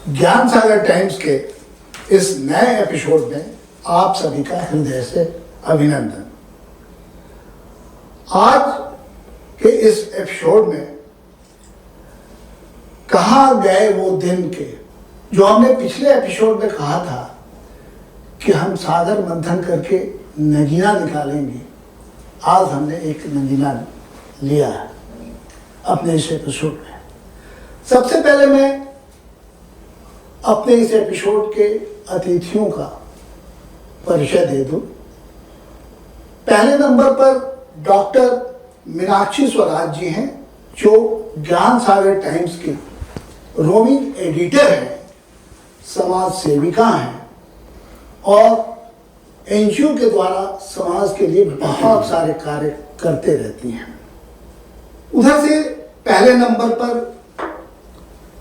ज्ञान सागर टाइम्स के इस नए एपिसोड में आप सभी का हृदय से अभिनंदन। आज के इस एपिसोड में कहाँ गए वो दिन के, जो हमने पिछले एपिसोड में कहा था कि हम सागर मंथन करके नगीना निकालेंगे, आज हमने एक नगीना लिया है अपने इस एपिसोड में। सबसे पहले मैं अपने इस एपिसोड के अतिथियों का परिचय दे दूं। पहले नंबर पर डॉक्टर मीनाक्षी स्वराज जी हैं, जो ज्ञान सागर टाइम्स की रोमिंग एडिटर हैं, समाज सेविका हैं और एनजीओ के द्वारा समाज के लिए बहुत सारे कार्य करते रहती हैं। उधर से पहले नंबर पर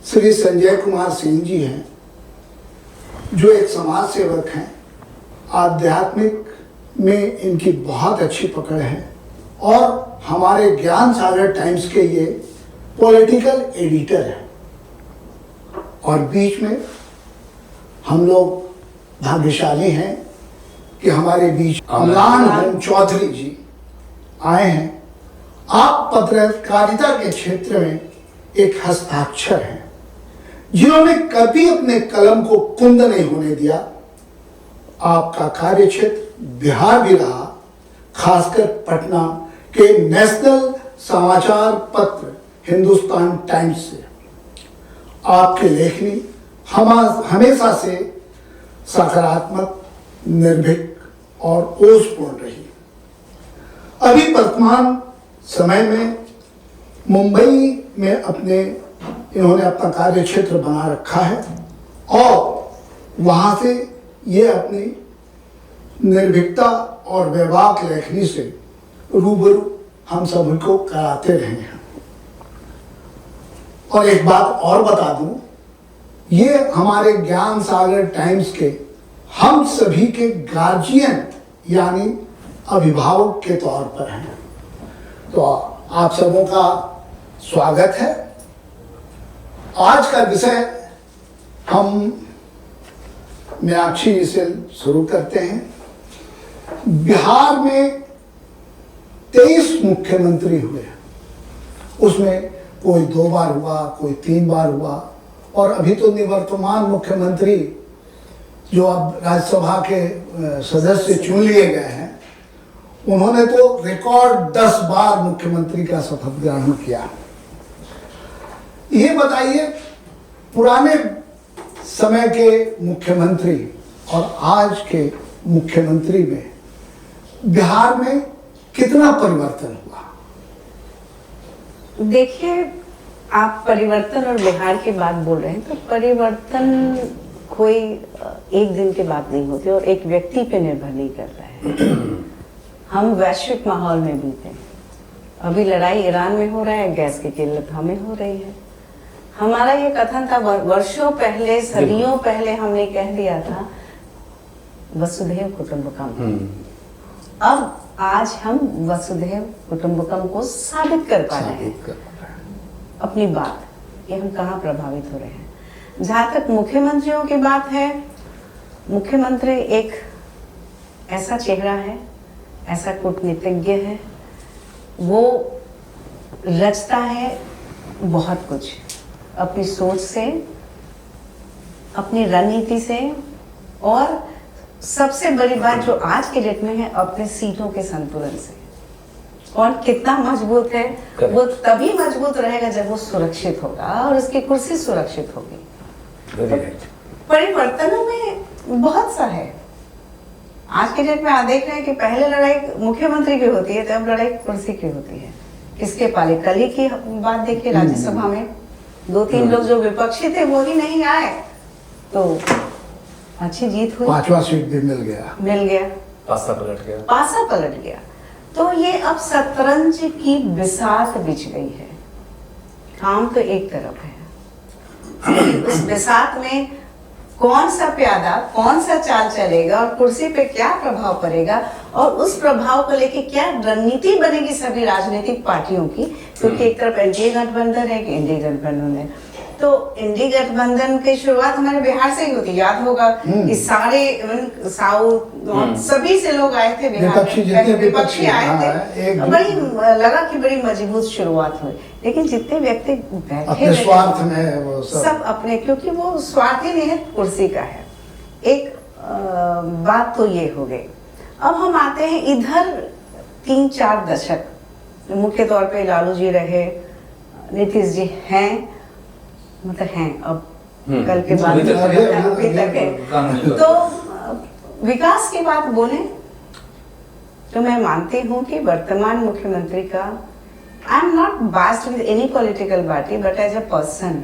श्री संजय कुमार सिंह जी हैं, जो एक समाज सेवक हैं। आध्यात्मिक में इनकी बहुत अच्छी पकड़ है और हमारे ज्ञान सागर टाइम्स के ये पॉलिटिकल एडिटर हैं। और बीच में हम लोग भाग्यशाली हैं कि हमारे बीच अमलान होम चौधरी जी आए हैं। आप पत्रकारिता के क्षेत्र में एक हस्ताक्षर हैं, जिन्होंने कभी अपने कलम को कुंद नहीं होने दिया। आपका कार्य क्षेत्र बिहार भी रहा, खासकर पटना के नेशनल समाचार पत्र हिंदुस्तान टाइम्स से। आपकी लेखनी हमेशा से सकारात्मक, निर्भीक और ओजपूर्ण रही। अभी वर्तमान समय में मुंबई में इन्होंने अपना कार्य क्षेत्र बना रखा है और वहां से ये अपनी निर्भीकता और वैवाहिक लेखनी से रूबरू हम सभी को कराते रहे हैं। और एक बात और बता दूं, ये हमारे ज्ञान सागर टाइम्स के हम सभी के गार्जियन यानी अभिभावक के तौर पर हैं। तो आप सबों का स्वागत है। आज का विषय हम मीनाक्षी जी से शुरू करते हैं। बिहार में 23 मुख्यमंत्री हुए, उसमें कोई 2 बार हुआ, कोई 3 बार हुआ और अभी तो निवर्तमान मुख्यमंत्री जो अब राज्यसभा के सदस्य चुन लिए गए हैं, उन्होंने तो रिकॉर्ड 10 बार मुख्यमंत्री का शपथ ग्रहण किया। ये बताइए, पुराने समय के मुख्यमंत्री और आज के मुख्यमंत्री में बिहार में कितना परिवर्तन हुआ? देखिए, आप परिवर्तन और बिहार की बात बोल रहे हैं, तो परिवर्तन कोई एक दिन की बात नहीं होती और एक व्यक्ति पे निर्भर नहीं करता है। हम वैश्विक माहौल में भी थे। अभी लड़ाई ईरान में हो रहा है, गैस की किल्लत हमें हो रही है। हमारा ये कथन था वर्षों पहले, सदियों पहले हमने कह दिया था वसुधैव कुटुंबकम। अब आज हम वसुधैव कुटुंबकम को साबित कर पा रहे हैं अपनी बात कि हम कहाँ प्रभावित हो रहे हैं। जहाँ तक मुख्यमंत्रियों की बात है, मुख्यमंत्री एक ऐसा चेहरा है, ऐसा कूटनीतिज्ञ है, वो रचता है बहुत कुछ अपनी सोच से, अपनी रणनीति से, और सबसे बड़ी बात जो आज के डेट में है, अपने सीटों के संतुलन से। कौन कितना मजबूत है, वो तभी मजबूत रहेगा जब वो सुरक्षित होगा और उसकी कुर्सी सुरक्षित होगी। तो परिवर्तनों में बहुत सा है। आज के डेट में आप देख रहे हैं कि पहले लड़ाई मुख्यमंत्री की होती है, तो अब लड़ाई कुर्सी की होती है। किसके पाले? कल ही की बात देखिए, राज्यसभा में 2-3 लोग जो विपक्षी थे वो ही नहीं आए, तो अच्छी जीत हुई। 5वां सीट भी मिल गया, पासा पलट गया। तो ये अब शतरंज की बिसात बिछ गई है। काम तो एक तरफ है, उस बिसात में कौन सा प्यादा, कौन सा चाल चलेगा और कुर्सी पे क्या प्रभाव पड़ेगा और उस प्रभाव को लेके क्या रणनीति बनेगी सभी राजनीतिक पार्टियों की, क्योंकि एक तरफ एनडीए गठबंधन है, एक इंडिया गठबंधन है। तो इंडी गठबंधन की शुरुआत हमारे बिहार से ही होती, याद होगा कि सारे साउथ नॉर्थ सभी से लोग आए थे बिहार विपक्षी जितने में, विपक्षी आए थे। एक बड़ी लगा कि बड़ी मजबूत शुरुआत हुई, लेकिन जितने व्यक्ति बैठे अपने स्वार्थ में वो सब अपने, क्योंकि वो स्वार्थी नहीं है, कुर्सी का है। एक बात तो ये हो गई। अब हम आते हैं इधर 3-4 दशक, मुख्य तौर पे लालू जी रहे, नीतीश जी हैं, मतलब हैं अब कल के बाद अभी तक है। तो विकास की बात बोले तो मैं मानती हूँ कि वर्तमान मुख्यमंत्री का, I am not biased with any political party, but as a person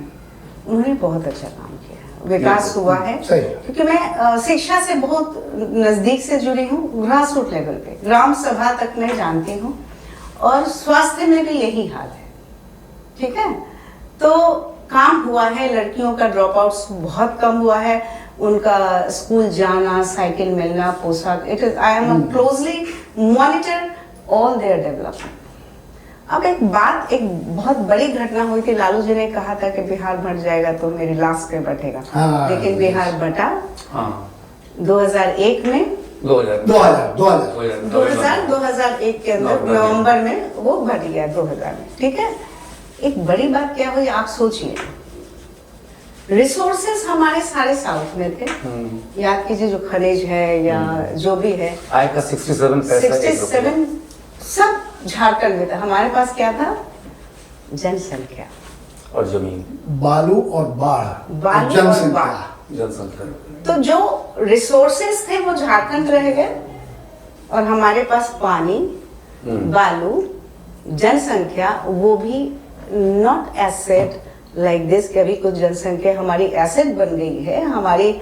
उन्होंने बहुत अच्छा काम किया, विकास हुआ है। क्योंकि मैं शिक्षा से बहुत नजदीक से जुड़ी हूँ, ग्रास रूट लेवल पे, ग्राम सभा तक मैं जानती हूँ, और स्वास्थ्य में भी यही हाल है, ठीक है। तो काम हुआ है, लड़कियों का ड्रॉप आउट्स बहुत कम हुआ है, उनका स्कूल जाना, साइकिल मिलना, पोशाक, it is, I am closely monitor all their development. अब एक बात, एक बहुत बड़ी घटना हुई थी, लालू जी ने कहा था कि बिहार बट जाएगा तो मेरी लाश पे बटेगा, लेकिन बिहार बटा 2001 में, 2001 के अंदर नवंबर में वो बट गया 2000 में, ठीक है। एक बड़ी बात क्या हुई आप सोचिए, रिसोर्सेस हमारे सारे साउथ में थे, याद कीजिए जो खनिज है या जो भी है, आय का 67 सब झारखंड में था। हमारे पास क्या था, जनसंख्या और जमीन, बालू और बाढ़, जनसंख्या। तो जो रिसोर्सेस थे वो झारखंड रह गए, और हमारे पास पानी, बालू, जनसंख्या, वो भी नॉट एसेट लाइक दिस, कभी कुछ जनसंख्या हमारी एसेट बन गई है, हमारी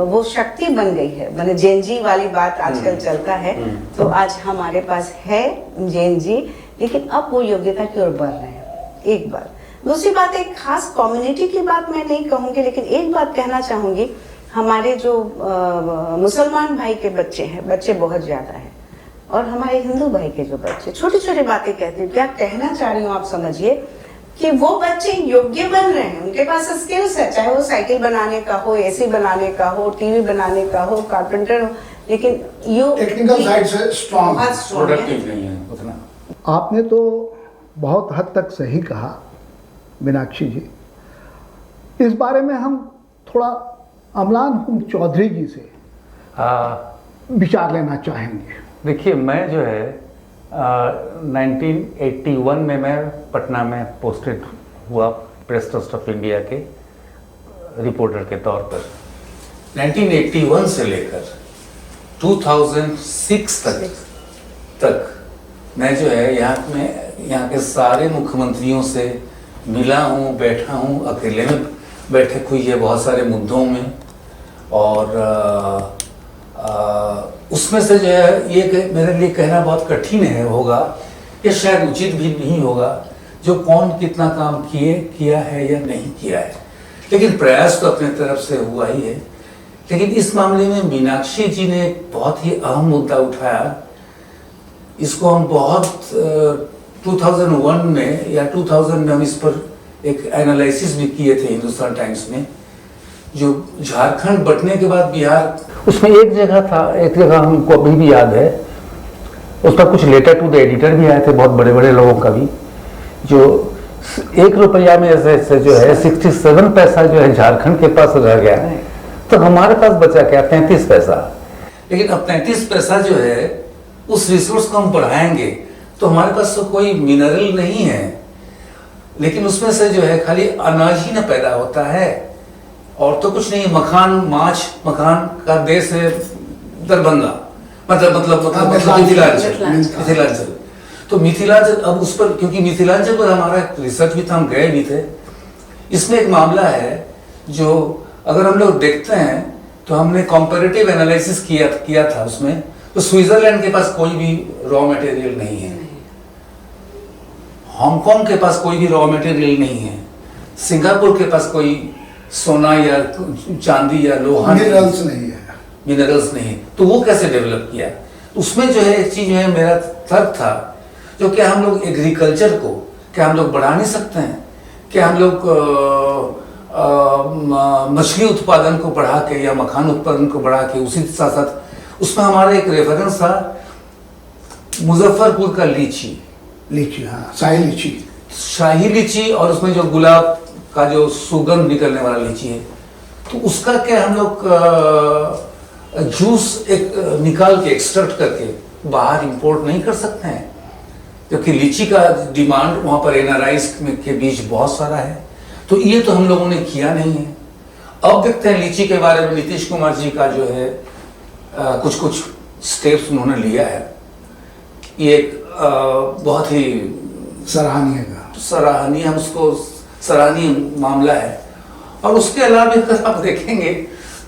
वो शक्ति बन गई है, मैंने जेनजी वाली बात आजकल चलता है, तो आज हमारे पास है जेनजी, लेकिन अब वो योग्यता की ओर बढ़ रहे हैं, एक बात। दूसरी बात, एक खास कम्युनिटी की बात मैं नहीं कहूंगी, लेकिन एक बात कहना चाहूंगी, हमारे जो मुसलमान भाई के बच्चे हैं, बच्चे बहुत ज्यादा हैं, और हमारे हिंदू भाई के जो बच्चे छोटी छोटी बातें कहते हैं, क्या कहना चाह रही हूँ आप समझिए, कि वो बच्चे योग्य बन रहे हैं, उनके पास स्किल्स है, चाहे वो साइकिल बनाने का हो, एसी बनाने का हो, टीवी बनाने का हो, कारपेंटर हो, लेकिन टेक्निकल साइड से स्ट्रांग, प्रोडक्टिव नहीं है उतना। आपने तो बहुत हद तक सही कहा मीनाक्षी जी। इस बारे में हम थोड़ा अमलान हुम चौधरी जी से विचार लेना चाहेंगे। देखिए, मैं जो है 1981 में मैं पटना में पोस्टेड हुआ प्रेस ट्रस्ट ऑफ इंडिया के रिपोर्टर के तौर पर। 1981 से लेकर 2006 तक मैं जो है यहाँ के सारे मुख्यमंत्रियों से मिला हूँ, बैठा हूँ, अकेले में बैठक हुई है बहुत सारे मुद्दों में, और उसमें से जो है ये मेरे लिए कहना बहुत कठिन होगा, ये शायद उचित भी नहीं होगा, जो कौन कितना काम किया है या नहीं किया है, लेकिन प्रयास तो अपने तरफ से हुआ ही है। लेकिन इस मामले में मीनाक्षी जी ने एक बहुत ही अहम मुद्दा उठाया, इसको हम बहुत 2001 में या 2000 में हम इस पर एक एनालिसिस भी किए थे हिंदुस्तान टाइम्स में, जो झारखंड बंटने के बाद बिहार, उसमें एक जगह हमको अभी भी याद है, उसका कुछ लेटर टू द एडिटर भी आए थे बहुत बड़े बड़े लोगों का भी, जो 1 रुपया में ऐसे जो है 67 पैसा जो है झारखंड के पास रह गया, तो हमारे पास बचा क्या, 35 पैसा। लेकिन अब 35 पैसा जो है उस रिसोर्स को हम बढ़ाएंगे तो हमारे पास तो कोई मिनरल नहीं है, लेकिन उसमें से जो है खाली अनाज ही ना पैदा होता है और तो कुछ नहीं। मखान का देश है दरभंगा, मतलब मिथिलांचल। तो मिथिलांचल, अब उस पर, क्योंकि मिथिलांचल पर हमारा रिसर्च भी था, हम गए भी थे। इसमें एक मामला है जो अगर हम लोग देखते हैं तो हमने कंपैरेटिव एनालिसिस किया था उसमें, तो स्विट्जरलैंड के पास कोई भी रॉ मटेरियल नहीं है, हांगकांग के पास कोई भी रॉ मटेरियल नहीं है, सिंगापुर के पास कोई सोना या चांदी या लोहा मिनरल्स नहीं है, तो वो कैसे डेवलप किया। उसमें जो है एक चीज है, मेरा तर्क था, जो क्या हम लोग एग्रीकल्चर को क्या हम लोग बढ़ा नहीं सकते हैं, क्या हम लोग मछली उत्पादन को बढ़ा के या मखान उत्पादन को बढ़ा के, उसी साथ साथ उसमें हमारा एक रेफरेंस था मुजफ्फरपुर का लीची, हाँ, शाही लीची। शाही लीची, और उसमें जो गुलाब का जो सुगंध निकलने वाला लीची है, तो उसका क्या हम लोग जूस एक निकाल के एक्सट्रैक्ट करके बाहर इंपोर्ट नहीं कर सकते हैं? क्योंकि लीची का डिमांड वहाँ पर एनआरआईज के बीच बहुत सारा है। तो ये तो हम लोगों ने किया नहीं है। अब देखते हैं लीची के बारे में नीतीश कुमार जी का जो है कुछ कुछ स्टेप्स उन्होंने लिया है। ये एक बहुत ही सराहनीय हम उसको सराहनीय मामला है। और उसके अलावा अगर आप देखेंगे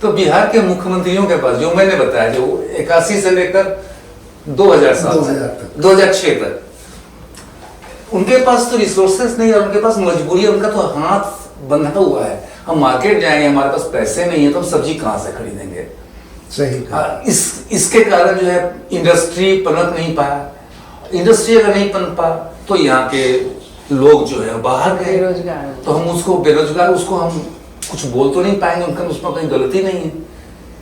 तो बिहार के मुख्यमंत्रियों के पास, जो मैंने बताया, जो 81 से लेकर 2006 तक, उनके पास तो रिसोर्सेस नहीं है, उनके पास मजबूरी है, उनका तो हाथ बंधा हुआ है। हम मार्केट जाएंगे, हमारे पास पैसे नहीं है, तो हम सब्जी कहाँ से खरीदेंगे? सही कहा। इसके कारण जो है इंडस्ट्री पनप नहीं पाया। इंडस्ट्री अगर नहीं पनप पा तो यहाँ के लोग जो है बाहर गए, बेरोजगार, तो हम उसको बेरोजगार, उसको हम कुछ बोल तो नहीं पाएंगे, उनका उसमें कहीं गलती नहीं है।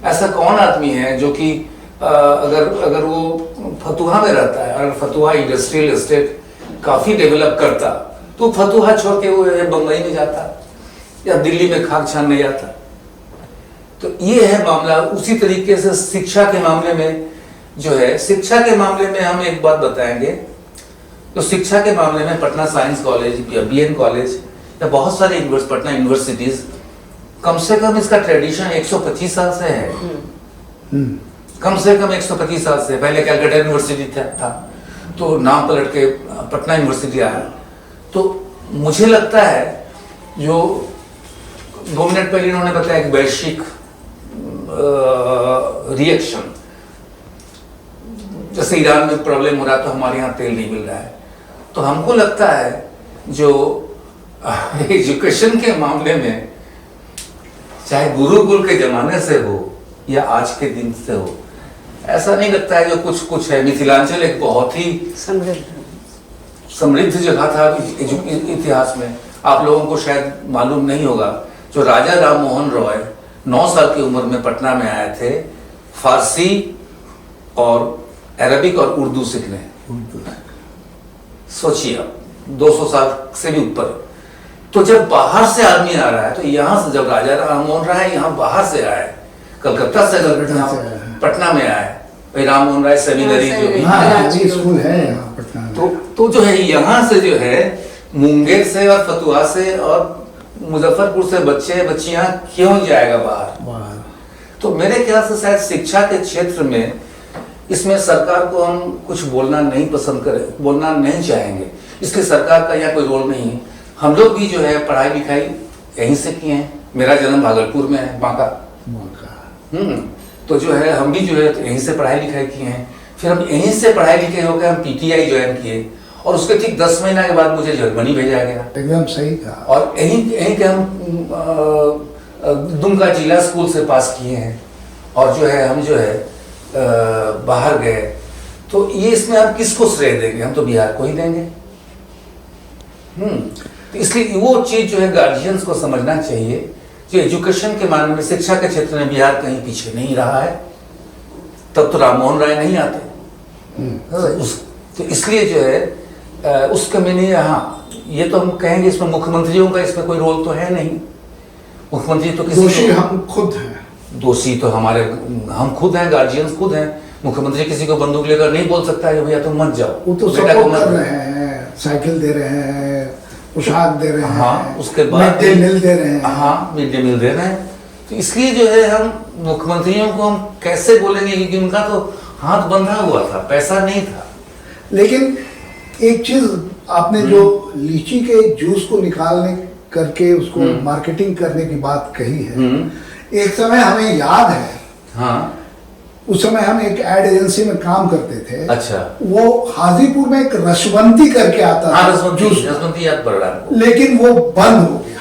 ऐसा कौन आदमी है जो कि अगर वो फतुहा में रहता है, अगर फतुहा इंडस्ट्रियल एस्टेट काफी डेवलप करता, तो फतुहा छोड़ के वो बंबई में जाता या दिल्ली में खाक छानने जाता। तो ये है मामला। उसी तरीके से शिक्षा के मामले में जो है, शिक्षा के मामले में हम एक बात बताएंगे, तो शिक्षा के मामले में पटना साइंस कॉलेज या बीएन कॉलेज या बहुत सारे पटना यूनिवर्सिटीज, कम से कम इसका ट्रेडिशन 125 साल से है। कम से कम 125 साल से। पहले कैलकाटा यूनिवर्सिटी था, तो नाम पलट के पटना यूनिवर्सिटी आया। तो मुझे लगता है जो 2 मिनट पहले इन्होंने बताया कि वैश्विक रिएक्शन, जैसे ईरान में प्रॉब्लम हो रहा है तो हमारे यहाँ तेल नहीं मिल रहा है, तो हमको लगता है जो एजुकेशन के मामले में, चाहे गुरुकुल के जमाने से हो या आज के दिन से हो, ऐसा नहीं लगता है जो कुछ कुछ है। मिथिलांचल एक बहुत ही समृद्ध जगह था इतिहास में। आप लोगों को शायद मालूम नहीं होगा, जो राजा राम मोहन रॉय 9 साल की उम्र में पटना में आए थे, फारसी और अरबिक और उर्दू सीखने। सोचिए आप, 200 साल से भी ऊपर। तो जब बाहर से आदमी आ रहा है, तो यहाँ से जब राजा राम मोहन राय यहाँ बाहर से आए, कलकत्ता से पटना में आए, भाई राम मोहन राय सेमिनरी जो भी स्कूल है यहाँ पटना में। तो जो है यहाँ से जो है मुंगेर से और फतुहा से और मुजफ्फरपुर से बच्चे बच्चियां क्यों जाएगा बाहर? तो मेरे ख्याल से शायद शिक्षा के क्षेत्र में इसमें सरकार को हम कुछ बोलना नहीं पसंद करें, बोलना नहीं चाहेंगे, इसलिए सरकार का यहाँ कोई रोल नहीं है। हम लोग भी जो है पढ़ाई लिखाई यहीं से किए हैं। मेरा जन्म भागलपुर में है, बांका। तो जो है हम भी जो है यहीं से पढ़ाई लिखाई किए हैं। फिर हम यहीं से पढ़ाई लिखाई होकर हम पीटीआई ज्वाइन किए, और उसके ठीक 10 महीना के बाद मुझे जर्मनी भेजा गया। एकदम सही कहा। और यहीं के हम दुमका जिला स्कूल से पास किए हैं, और जो है हम जो है बाहर गए। तो ये इसमें हम किसको श्रेय देंगे? हम तो बिहार को ही देंगे। तो इसलिए वो चीज जो है गार्जियंस को समझना चाहिए, जो एजुकेशन के मामले में शिक्षा के क्षेत्र में बिहार कहीं पीछे नहीं रहा है। तब तो राम मोहन राय नहीं आते। तो इसलिए जो है उसका मैंने यहाँ, ये तो हम कहेंगे इसमें मुख्यमंत्रियों का इसमें कोई रोल तो है नहीं। मुख्यमंत्री तो किसी दोषी हम खुद हैं। दोषी तो हम खुद हैं, गार्जियंस खुद हैं। मुख्यमंत्री किसी को बंदूक लेकर नहीं बोल सकता है भैया तुम मत जाओ। वो तो सपोर्ट कर रहे हैं, साइकिल दे रहे हैं, पोशाक दे रहे हैं, हाँ, उसके बाद मिड डे मील दे रहे हैं। हाँ, मिड डे मील दे रहे हैं। तो इसलिए जो है हम मुख्यमंत्रियों को हम कैसे बोलेंगे, क्योंकि उनका तो हाथ बंधा हुआ था, पैसा नहीं था। लेकिन एक चीज आपने जो लीची के जूस को निकालने करके उसको मार्केटिंग करने की बात कही है, एक समय हमें याद है, हाँ, उस समय हम एक एड एजेंसी में काम करते थे। अच्छा। वो हाजीपुर में एक रसवंती करके आता हाँ, था जूस, रसवंती याद पड़ रहा है। लेकिन वो बंद हो गया।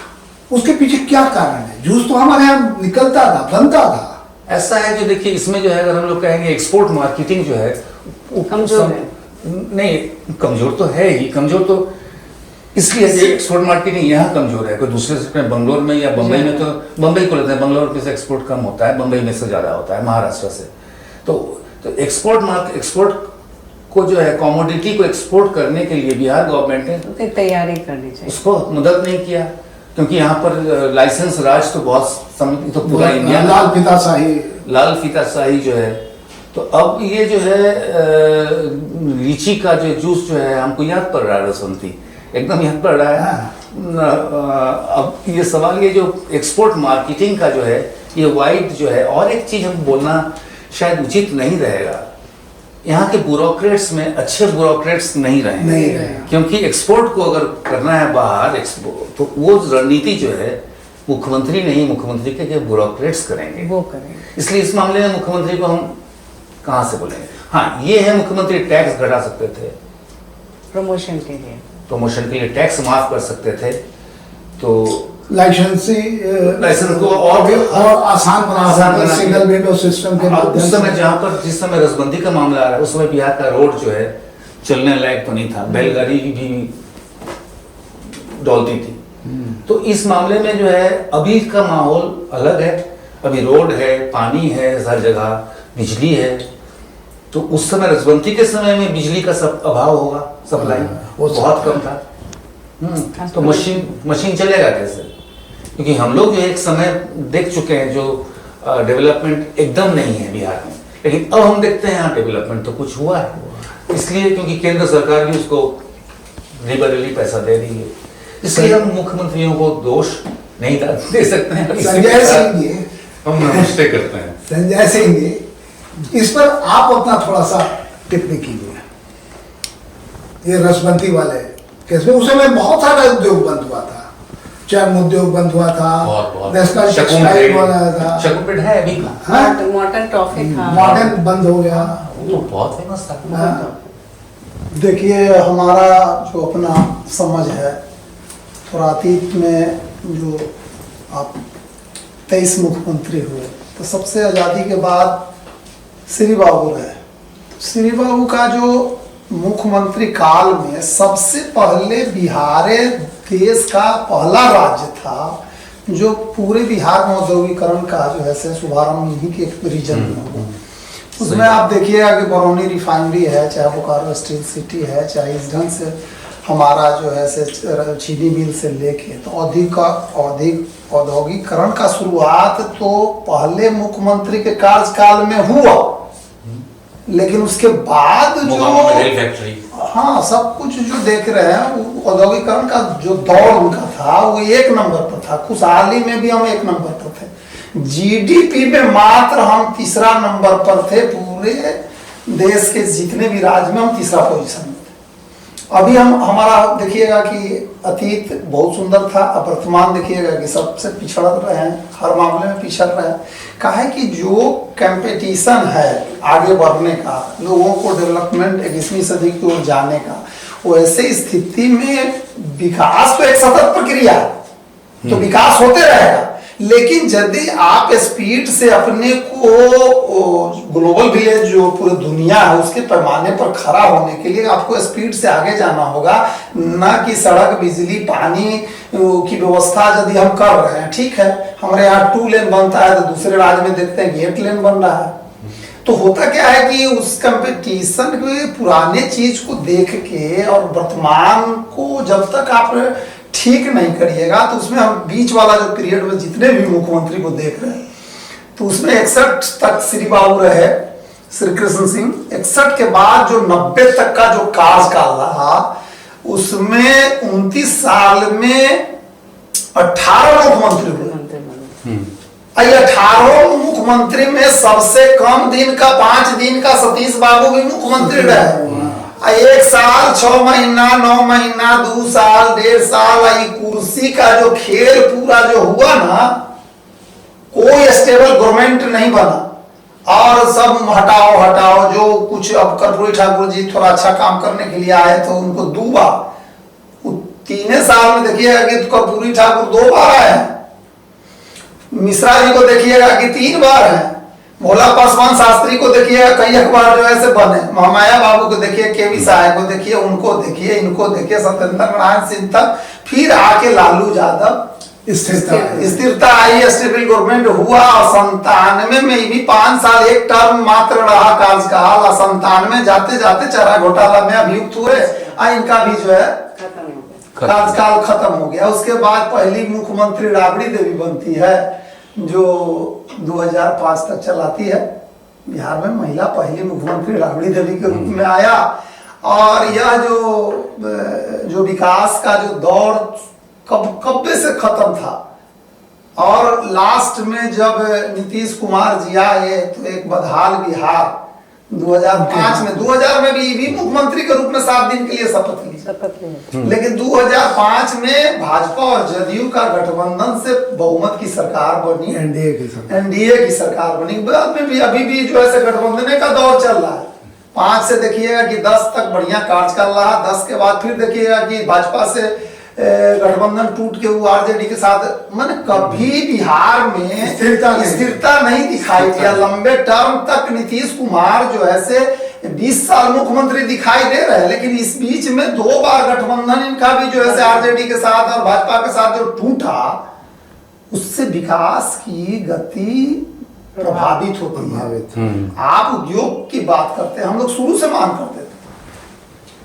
उसके पीछे क्या कारण है? जूस तो हमारे यहाँ निकलता था, बनता था। ऐसा है जो देखिए, इसमें जो है अगर हम लोग कहेंगे एक्सपोर्ट मार्केटिंग जो है कमजोर है। नहीं, कमजोर तो है ही। कमजोर तो इसलिए एक्सपोर्ट मार्केटिंग यहाँ कमजोर है। कोई दूसरे से बंगलोर में या बम्बई में, तो बम्बई को लेते हैं, बंगलोर से एक्सपोर्ट कम होता है, बम्बई में से ज़्यादा होता है, महाराष्ट्र से। तो एक्सपोर्ट को जो है कमोडिटी को एक्सपोर्ट करने के लिए बिहार गवर्नमेंट ने तैयारी करनी चाहिए, उसको मदद नहीं किया, क्योंकि यहाँ पर लाइसेंस राज तो बहुत समय तो पूरा इंडिया लाल फीताशाही जो है। तो अब ये जो है लीची का जो जूस जो है हमको याद पड़ रहा है, रसवंती एकदम याद पड़ रहा है। अब ये सवाल, ये जो एक्सपोर्ट मार्केटिंग का जो है ये वाइड जो है, और एक चीज हम बोलना शायद उचित नहीं रहेगा, यहाँ के ब्यूरोक्रेट्स में अच्छे ब्यूरोक्रेट्स नहीं रहे, क्योंकि एक्सपोर्ट को अगर करना है बाहर तो वो रणनीति जो है मुख्यमंत्री नहीं, मुख्यमंत्री के ब्यूरोक्रेट्स करेंगे, वो करेंगे। इसलिए इस मामले में मुख्यमंत्री को हम कहाँ से बोलेंगे। हाँ ये है, मुख्यमंत्री टैक्स घटा सकते थे, प्रमोशन के लिए टैक्स माफ कर सकते थे, तो लाइसेंस को और आसान बना सिंगल विंडो सिस्टम के माध्यम से। उस समय जहाँ पर जिस समय रसबंदी का मामला आ रहा है, उस समय बिहार का रोड जो है चलने लायक तो नहीं था, बैलगाड़ी भी डोलती थी। तो इस मामले में जो है अभी का माहौल अलग है, अभी रोड है, पानी है हर जगह, बिजली है। तो उस समय रसबंदी के समय में बिजली का सब अभाव होगा, सप्लाई वो बहुत कम था। तो मशीन चलेगा कैसे? क्योंकि हम लोग जो एक समय देख चुके हैं जो डेवलपमेंट एकदम नहीं है बिहार में, लेकिन अब हम देखते हैं यहाँ डेवलपमेंट तो कुछ हुआ है, इसलिए क्योंकि केंद्र सरकार भी उसको लिबरली पैसा दे रही है, इसलिए हम मुख्यमंत्रियों को दोष नहीं दे सकते हैं। संजय सिंह जी, हम नमस्ते करते हैं। संजय सिंह जी, इस पर आप अपना थोड़ा सा टिप्पणी कीजिए। ये रसबंदी वाले केस में उस समय बहुत सारा उद्योग बंद हुआ था, चर्म उद्योग बंद हुआ था, शकुनपेट है अभी का, मॉडर्न टॉफी था, मॉडर्न बंद हो गया, वो तो बहुत फेमस था। देखिए हमारा जो अपना समझ है, थोड़ा अतीत में जो आप 23 मुख्यमंत्री हुए, तो सबसे आज़ादी के बाद श्री बाबू रहे। तो श्री बाबू का जो मुख्यमंत्री काल में सबसे पहले बिहार देश का पहला राज्य था जो पूरे बिहार में औद्योगिकरण का जो है से शुभारंभ इन्हीं के रीजन में हुआ। उसमें आप देखिएगा कि बरौनी रिफाइनरी है, चाहे बोकारो स्टील सिटी है, चाहे इस ढंग से हमारा जो है से चीनी मिल से लेके तो औद्योगिकरण का शुरुआत तो पहले मुख्यमंत्री के कार्यकाल में हुआ, लेकिन उसके बाद जो हाँ सब कुछ जो देख रहे हैं औद्योगिकरण का जो दौर उनका था वो 1 नंबर पर था। खुशहाली में भी हम 1 नंबर पर थे, जीडीपी में मात्र हम 3रा नंबर पर थे, पूरे देश के जितने भी राज्य में हम 3रा पोजीशन में थे। अभी हम हमारा देखिएगा कि अतीत बहुत सुंदर था, अब वर्तमान देखिएगा कि सबसे पिछड़ रहे हैं, हर मामले में पिछड़ रहे हैं। कहा है कि जो कंपटीशन है आगे बढ़ने का, लोगों को डेवलपमेंट 21वीं सदी की ओर जाने का, वैसे स्थिति में विकास तो एक सतत प्रक्रिया है, तो विकास होते रहेगा, लेकिन यदि आप स्पीड से अपने को ग्लोबल विलेज जो पूरी दुनिया है उसके पैमाने पर खड़ा होने के लिए आपको स्पीड से आगे जाना होगा, न कि सड़क, बिजली, पानी की व्यवस्था यदि हम कर रहे हैं, ठीक है हमारे यहाँ 2 लेन बनता है तो दूसरे राज्य में देखते हैं कि 8 लेन बन रहा है। तो होता क्या है कि उस कंपटीशन के पुराने चीज को देख के और वर्तमान को जब तक आप ठीक नहीं करिएगा, तो उसमें हम बीच वाला जो पीरियड में जितने भी मुख्यमंत्री को देख रहे हैं, तो उसमें 61 तक श्री बाबू रहे, श्री कृष्ण सिंह, 61 के बाद जो 90 तक का जो कार्यकाल रहा, उसमें 29 साल में 18 मुख्यमंत्री हुए। 18 मुख्यमंत्री में सबसे कम दिन का 5 दिन का सतीश बाबू भी मुख्यमंत्री रहे। 1 साल 6 महीना 9 महीना 2 साल 1.5 साल कुर्सी का जो खेल पूरा जो हुआ ना, कोई स्टेबल गवर्नमेंट नहीं बना, और सब हटाओ जो कुछ अब कर्पूरी ठाकुर जी थोड़ा अच्छा काम करने के लिए आए तो उनको 2 बार, 3 साल में देखिएगा कि कर्पूरी ठाकुर 2 बार आए, मिश्रा जी को देखिएगा कि 3 बार है, भोला पासवान शास्त्री को देखिए, कई अखबार जो है से बने, महामाया बाबू को देखिए, केवी साहब को देखिए, उनको देखिए, इनको देखिए, सत्येंद्र नारायण सिंह तक, फिर आके लालू यादव, स्थिरता आई, स्टेबल गवर्नमेंट हुआ। और 97 में भी 5 साल एक टर्म मात्र रहा कार्यकाल, और 97 जाते जाते चारा घोटाला में अभियुक्त हुए, इनका भी जो है कार्यकाल खत्म हो गया। उसके बाद पहली मुख्यमंत्री राबड़ी देवी बनती है, जो 2005 तक चलाती है। बिहार में महिला पहली मुख्यमंत्री राबड़ी देवी के रूप में आया। और यह जो विकास का जो दौर कब्बे से खत्म था, और लास्ट में जब नीतीश कुमार जी आए तो एक बदहाल बिहार 2005 में, 2000 में भी मुख्यमंत्री के रूप में 7 दिन के लिए शपथ ली, लेकिन 2005 में भाजपा और जदयू का गठबंधन से बहुमत की सरकार बनी, एनडीए की सरकार बनी। बाद में भी अभी भी जो है गठबंधन का दौर चल रहा है। 5 से देखिएगा कि 10 तक बढ़िया कार्यकाल रहा, 10 के बाद फिर देखिएगा कि भाजपा से गठबंधन टूट के वो आरजेडी के साथ, मैंने कभी बिहार में स्थिरता नहीं दिखाई दिया। लंबे टर्म तक नीतीश कुमार जो है से 20 साल मुख्यमंत्री दिखाई दे रहे हैं, लेकिन इस बीच में 2 बार गठबंधन इनका भी जो है से आरजेडी के साथ और भाजपा के साथ जो टूटा, उससे विकास की गति प्रभावित होती है। आप उद्योग की बात करते हैं, हम लोग शुरू से मांग करते थे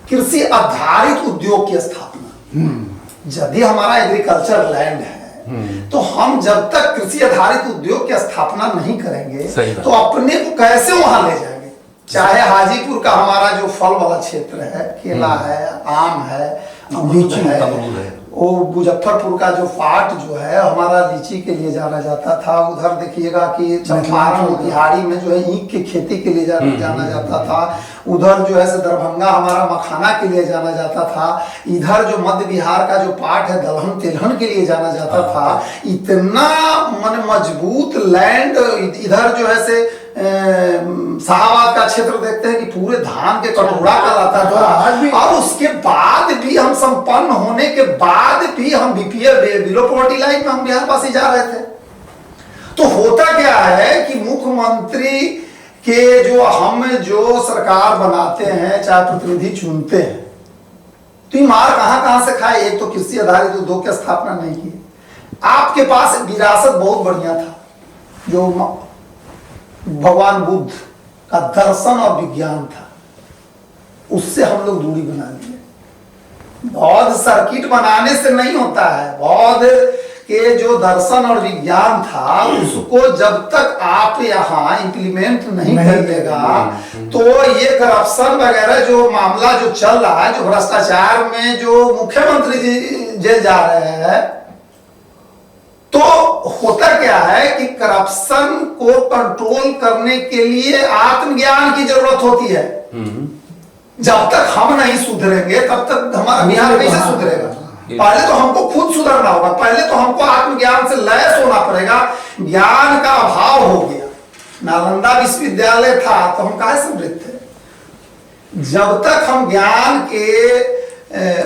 कृषि आधारित उद्योग की स्थापना। यदि हमारा एग्रीकल्चर लैंड है तो हम जब तक कृषि आधारित उद्योग की स्थापना नहीं करेंगे तो अपने को कैसे वहां ले जाएंगे। चाहे हाजीपुर का हमारा जो फल वाला क्षेत्र है, केला है, आम है, अमरूद है, वो मुजफ्फरपुर का जो पार्ट जो है हमारा लीची के लिए जाना जाता था। उधर देखिएगा कि चंपारण बिहारी में जो है ईख की खेती के लिए जाना जाता था। उधर जो है दरभंगा हमारा मखाना के लिए जाना जाता था। इधर जो मध्य बिहार का जो पार्ट है दलहन तिलहन के लिए जाना जाता था। इतना मन मजबूत लैंड, इधर जो है से शाहबाद का क्षेत्र देखते हैं कि पूरे धान के कटोरा कहलाता था। और उसके बाद भी हम संपन्न होने के बाद भी हम बीपीएल बिलो पॉवर्टी लाइन में हम बिहार पास ही जा रहे थे। तो होता क्या है कि मुख्यमंत्री के जो सरकार बनाते हैं, चाहे प्रतिनिधि चुनते हैं, तो मार कहां से खाए। एक तो कृषि आधारित उद्योग की स्थापना नहीं की। आपके पास विरासत बहुत बढ़िया था, जो भगवान बुद्ध का दर्शन और विज्ञान था, उससे हम लोग दूरी बना लिए। बौद्ध सर्किट बनाने से नहीं होता है। बौद्ध के जो दर्शन और विज्ञान था, उसको जब तक आप यहाँ इंप्लीमेंट नहीं करिएगा तो ये करप्शन वगैरह जो मामला जो चल रहा है, जो भ्रष्टाचार में जो मुख्यमंत्री जी जेल जा रहे हैं, तो होता क्या है कि करप्शन को कंट्रोल करने के लिए आत्मज्ञान की जरूरत होती है। जब तक हम नहीं सुधरेंगे तब तक हमारा बिहार कैसे सुधरेगा। पहले तो हमको खुद सुधरना होगा, पहले तो हमको आत्मज्ञान से लैस होना पड़ेगा। ज्ञान का अभाव हो गया। नालंदा विश्वविद्यालय था तो हम काहे समृद्ध थे। जब तक हम ज्ञान के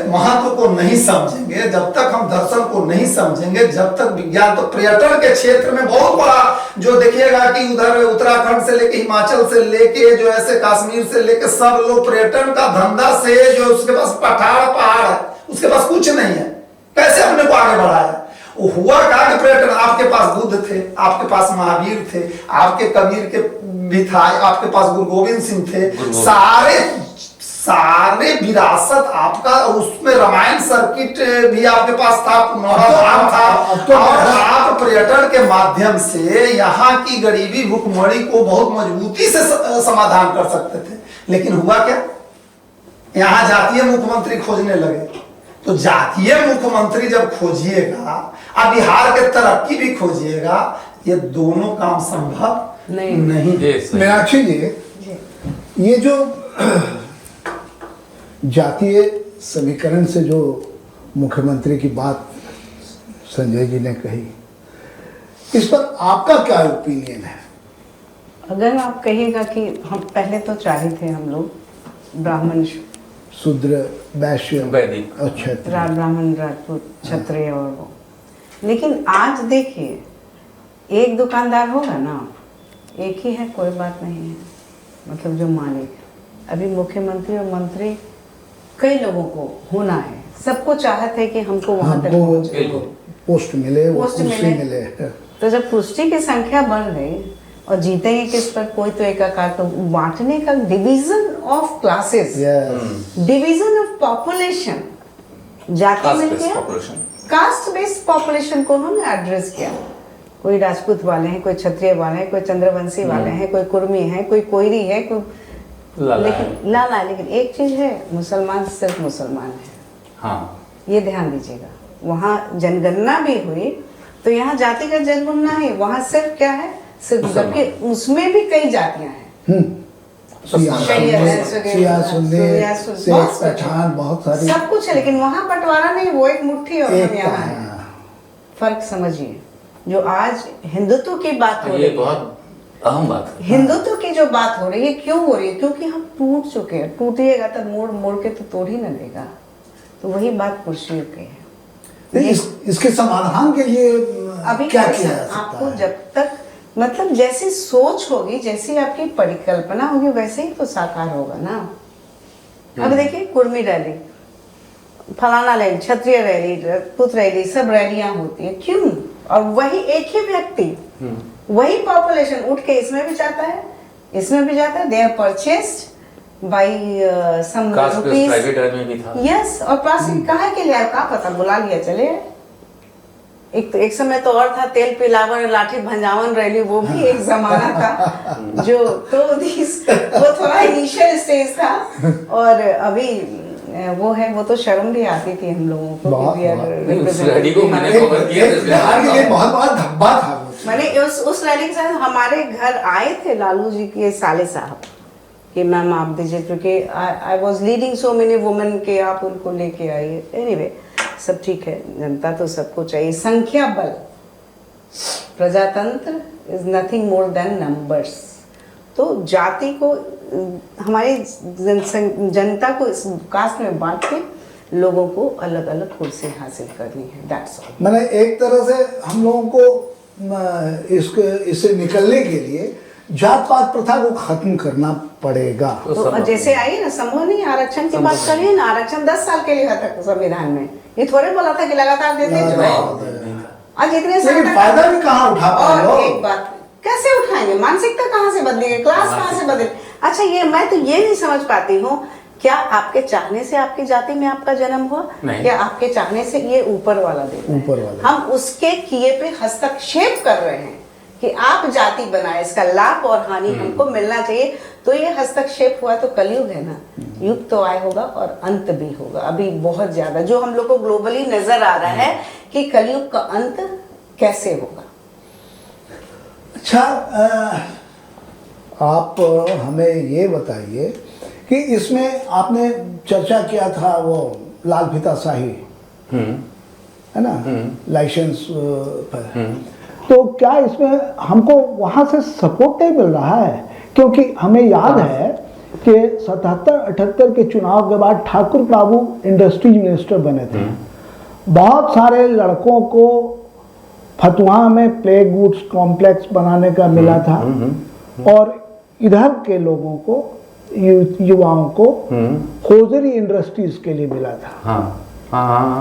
महत्व को नहीं समझेंगे, जब तक हम दर्शन को नहीं समझेंगे, जब तक विज्ञान, तो पर्यटन के क्षेत्र में बहुत बड़ा जो देखिएगा कि उधर उत्तराखंड से लेके हिमाचल से लेके जो ऐसे कश्मीर से लेके सब लोग पर्यटन का धंधा से, जो उसके पास पहाड़ है, उसके पास कुछ नहीं है, कैसे अपने को आगे बढ़ाया। वो हुआ कहा कि पर्यटन, आपके पास बुद्ध थे, आपके पास महावीर थे, आपके कबीर के भी था, आपके पास गुरु गोविंद सिंह थे, सारे विरासत आपका, उसमें रामायण सर्किट भी आपके पास था, धाम था। और आप पर्यटन के माध्यम से यहाँ की गरीबी भुखमरी को बहुत मजबूती से समाधान कर सकते थे। लेकिन हुआ क्या, यहाँ जातीय मुख्यमंत्री खोजने लगे। तो जातीय मुख्यमंत्री जब खोजिएगा, अब बिहार के तरक्की भी खोजिएगा, ये दोनों काम संभव नहीं। मीनाक्षी जी, ये जो जातीय समीकरण से जो मुख्यमंत्री की बात संजय जी ने कही, इस पर आपका क्या ओपिनियन है? अगर आप कहिएगा कि हम पहले तो चाहे थे हम लोग ब्राह्मण, शूद्र, वैश्य, ब्राह्मण, राजपूत, क्षत्रिय और वो, लेकिन आज देखिए एक दुकानदार होगा ना, एक ही है, कोई बात नहीं है। मतलब जो मालिक, अभी मुख्यमंत्री और मंत्री कई लोगों को होना है, सबको चाहत है कि हमको वहां तक हमको पहुंचे। पोस्ट मिले, वो पोस्ट कुर्सी मिले। मिले। तो जब कुर्सी की संख्या बढ़ गई और जीतेंगे किस पर, कोई तो एकाकार, तो बांटने का, division of classes, division of population, जाति मिल गया, कास्ट बेस्ड पॉपुलेशन को उन्होंने एड्रेस किया। कोई राजपूत वाले हैं, कोई क्षत्रिय वाले हैं, कोई चंद्रवंशी वाले हैं, कोई कुर्मी है, कोई कोयरी है, कोई लेकिन लाला। लेकिन एक चीज है, मुसलमान सिर्फ मुसलमान है। हाँ, ये ध्यान दीजिएगा। वहाँ जनगणना भी हुई तो यहाँ जातिगत जनगणना है, वहाँ सिर्फ क्या है, सिर्फ, जबकि उसमें भी कई जातियां हैं। शिया, सुन्नी, सिख, पठान, बहुत सारी, सब कुछ है, लेकिन वहाँ बंटवारा नहीं, वो एक मुट्ठी और हम यहाँ हैं। फर्क समझिए। जो आज हिंदुत्व की बात हो रही है, ये बहुत अहम बात है। हिंदुत्व की जो बात हो रही है, क्यों हो रही है? क्योंकि हम टूट चुके हैं। टूटिएगा तो मोड़ मोड़ के तो तोड़ ही न देगा। तो वही बात कुर्सियों की है। इसके समाधान के लिए अभी क्या किया जा सकता आपको है? जब तक, मतलब जैसी सोच होगी, जैसी आपकी परिकल्पना होगी, वैसे ही तो साकार होगा ना। अब देखिए, कुर्मी रैली, फलाना रैली, क्षत्रिय रैली, राजपूत रैली, सब रैलियां होती है, क्यों? और वही एक ही व्यक्ति, वही पॉपुलेशन उठ के इसमें भी जाता है, इसमें भी जाता है। They are purchased by some rupees, private आदमी भी था। यस। और प्लास्टिक कहाँ के लिए, क्या पता, बुला लिया चले। एक समय तो और था, तेल पिलावन लाठी भंजावन रैली, वो भी एक जमाना था जो, तो वो थोड़ा इनिशियल स्टेज था। और अभी वो है, वो तो शर्म भी आती थी हम लोगों को कि we are उस रैली को मैंने कवर किया था। बिहार के लिए बहुत बड़ा धब्बा था वो। मैंने उस रैली के साथ हमारे घर आए थे लालू जी के साले साहब कि मैम आप दीजिए, क्योंकि I was leading so many women के, आप उनको लेके आइए। एनीवे, सब ठीक है, जनता तो सबको चाहिए। संख्या बल, प्रजातंत्र is nothing more than numbers. तो जाति को, हमारी जनता को इस कास्ट में बांट के लोगों को अलग अलग कुर्सी हासिल करनी है। That's all. मैंने एक तरह से हम लोगों को इससे निकलने के लिए जात पात प्रथा को खत्म करना पड़ेगा। तो जैसे आई ना, समूह नहीं, आरक्षण की बात करिए ना। आरक्षण 10 साल के लिए था संविधान में, ये थोड़े बोला था कि लगातार देते जाओ। आज इतने साल तक फायदा भी कहाँ उठा पाए और एक बात, कैसे उठाएंगे? मानसिकता कहाँ से बदलेगी? क्लास कहाँ से बदले? अच्छा, ये मैं तो ये नहीं समझ पाती हूँ, क्या आपके चाहने से आपकी जाति में आपका जन्म हुआ? क्या आपके चाहने से ये ऊपर वाला देता है? ऊपर वाला। हम उसके किए पे हस्तक्षेप कर रहे हैं कि आप जाति बनाए, इसका लाभ और हानि हमको मिलना चाहिए। तो ये हस्तक्षेप हुआ तो कलयुग है ना। युग तो आय होगा और अंत भी होगा, अभी बहुत ज्यादा, जो हम लोग को ग्लोबली नजर आ रहा है कि कलयुग का अंत कैसे होगा। अच्छा, आप हमें ये बताइए कि इसमें आपने चर्चा किया था वो लाल फीताशाही, है ना, लाइसेंस पर, तो क्या इसमें हमको वहाँ से सपोर्ट नहीं मिल रहा है? क्योंकि हमें याद है कि 77-78 के चुनाव के बाद ठाकुर बाबू इंडस्ट्रीज मिनिस्टर बने थे। बहुत सारे लड़कों को फतुहा में प्ले गुड्स कॉम्प्लेक्स बनाने का मिला था, और इधर के लोगों को, युवाओं को होजरी इंडस्ट्रीज के लिए मिला था।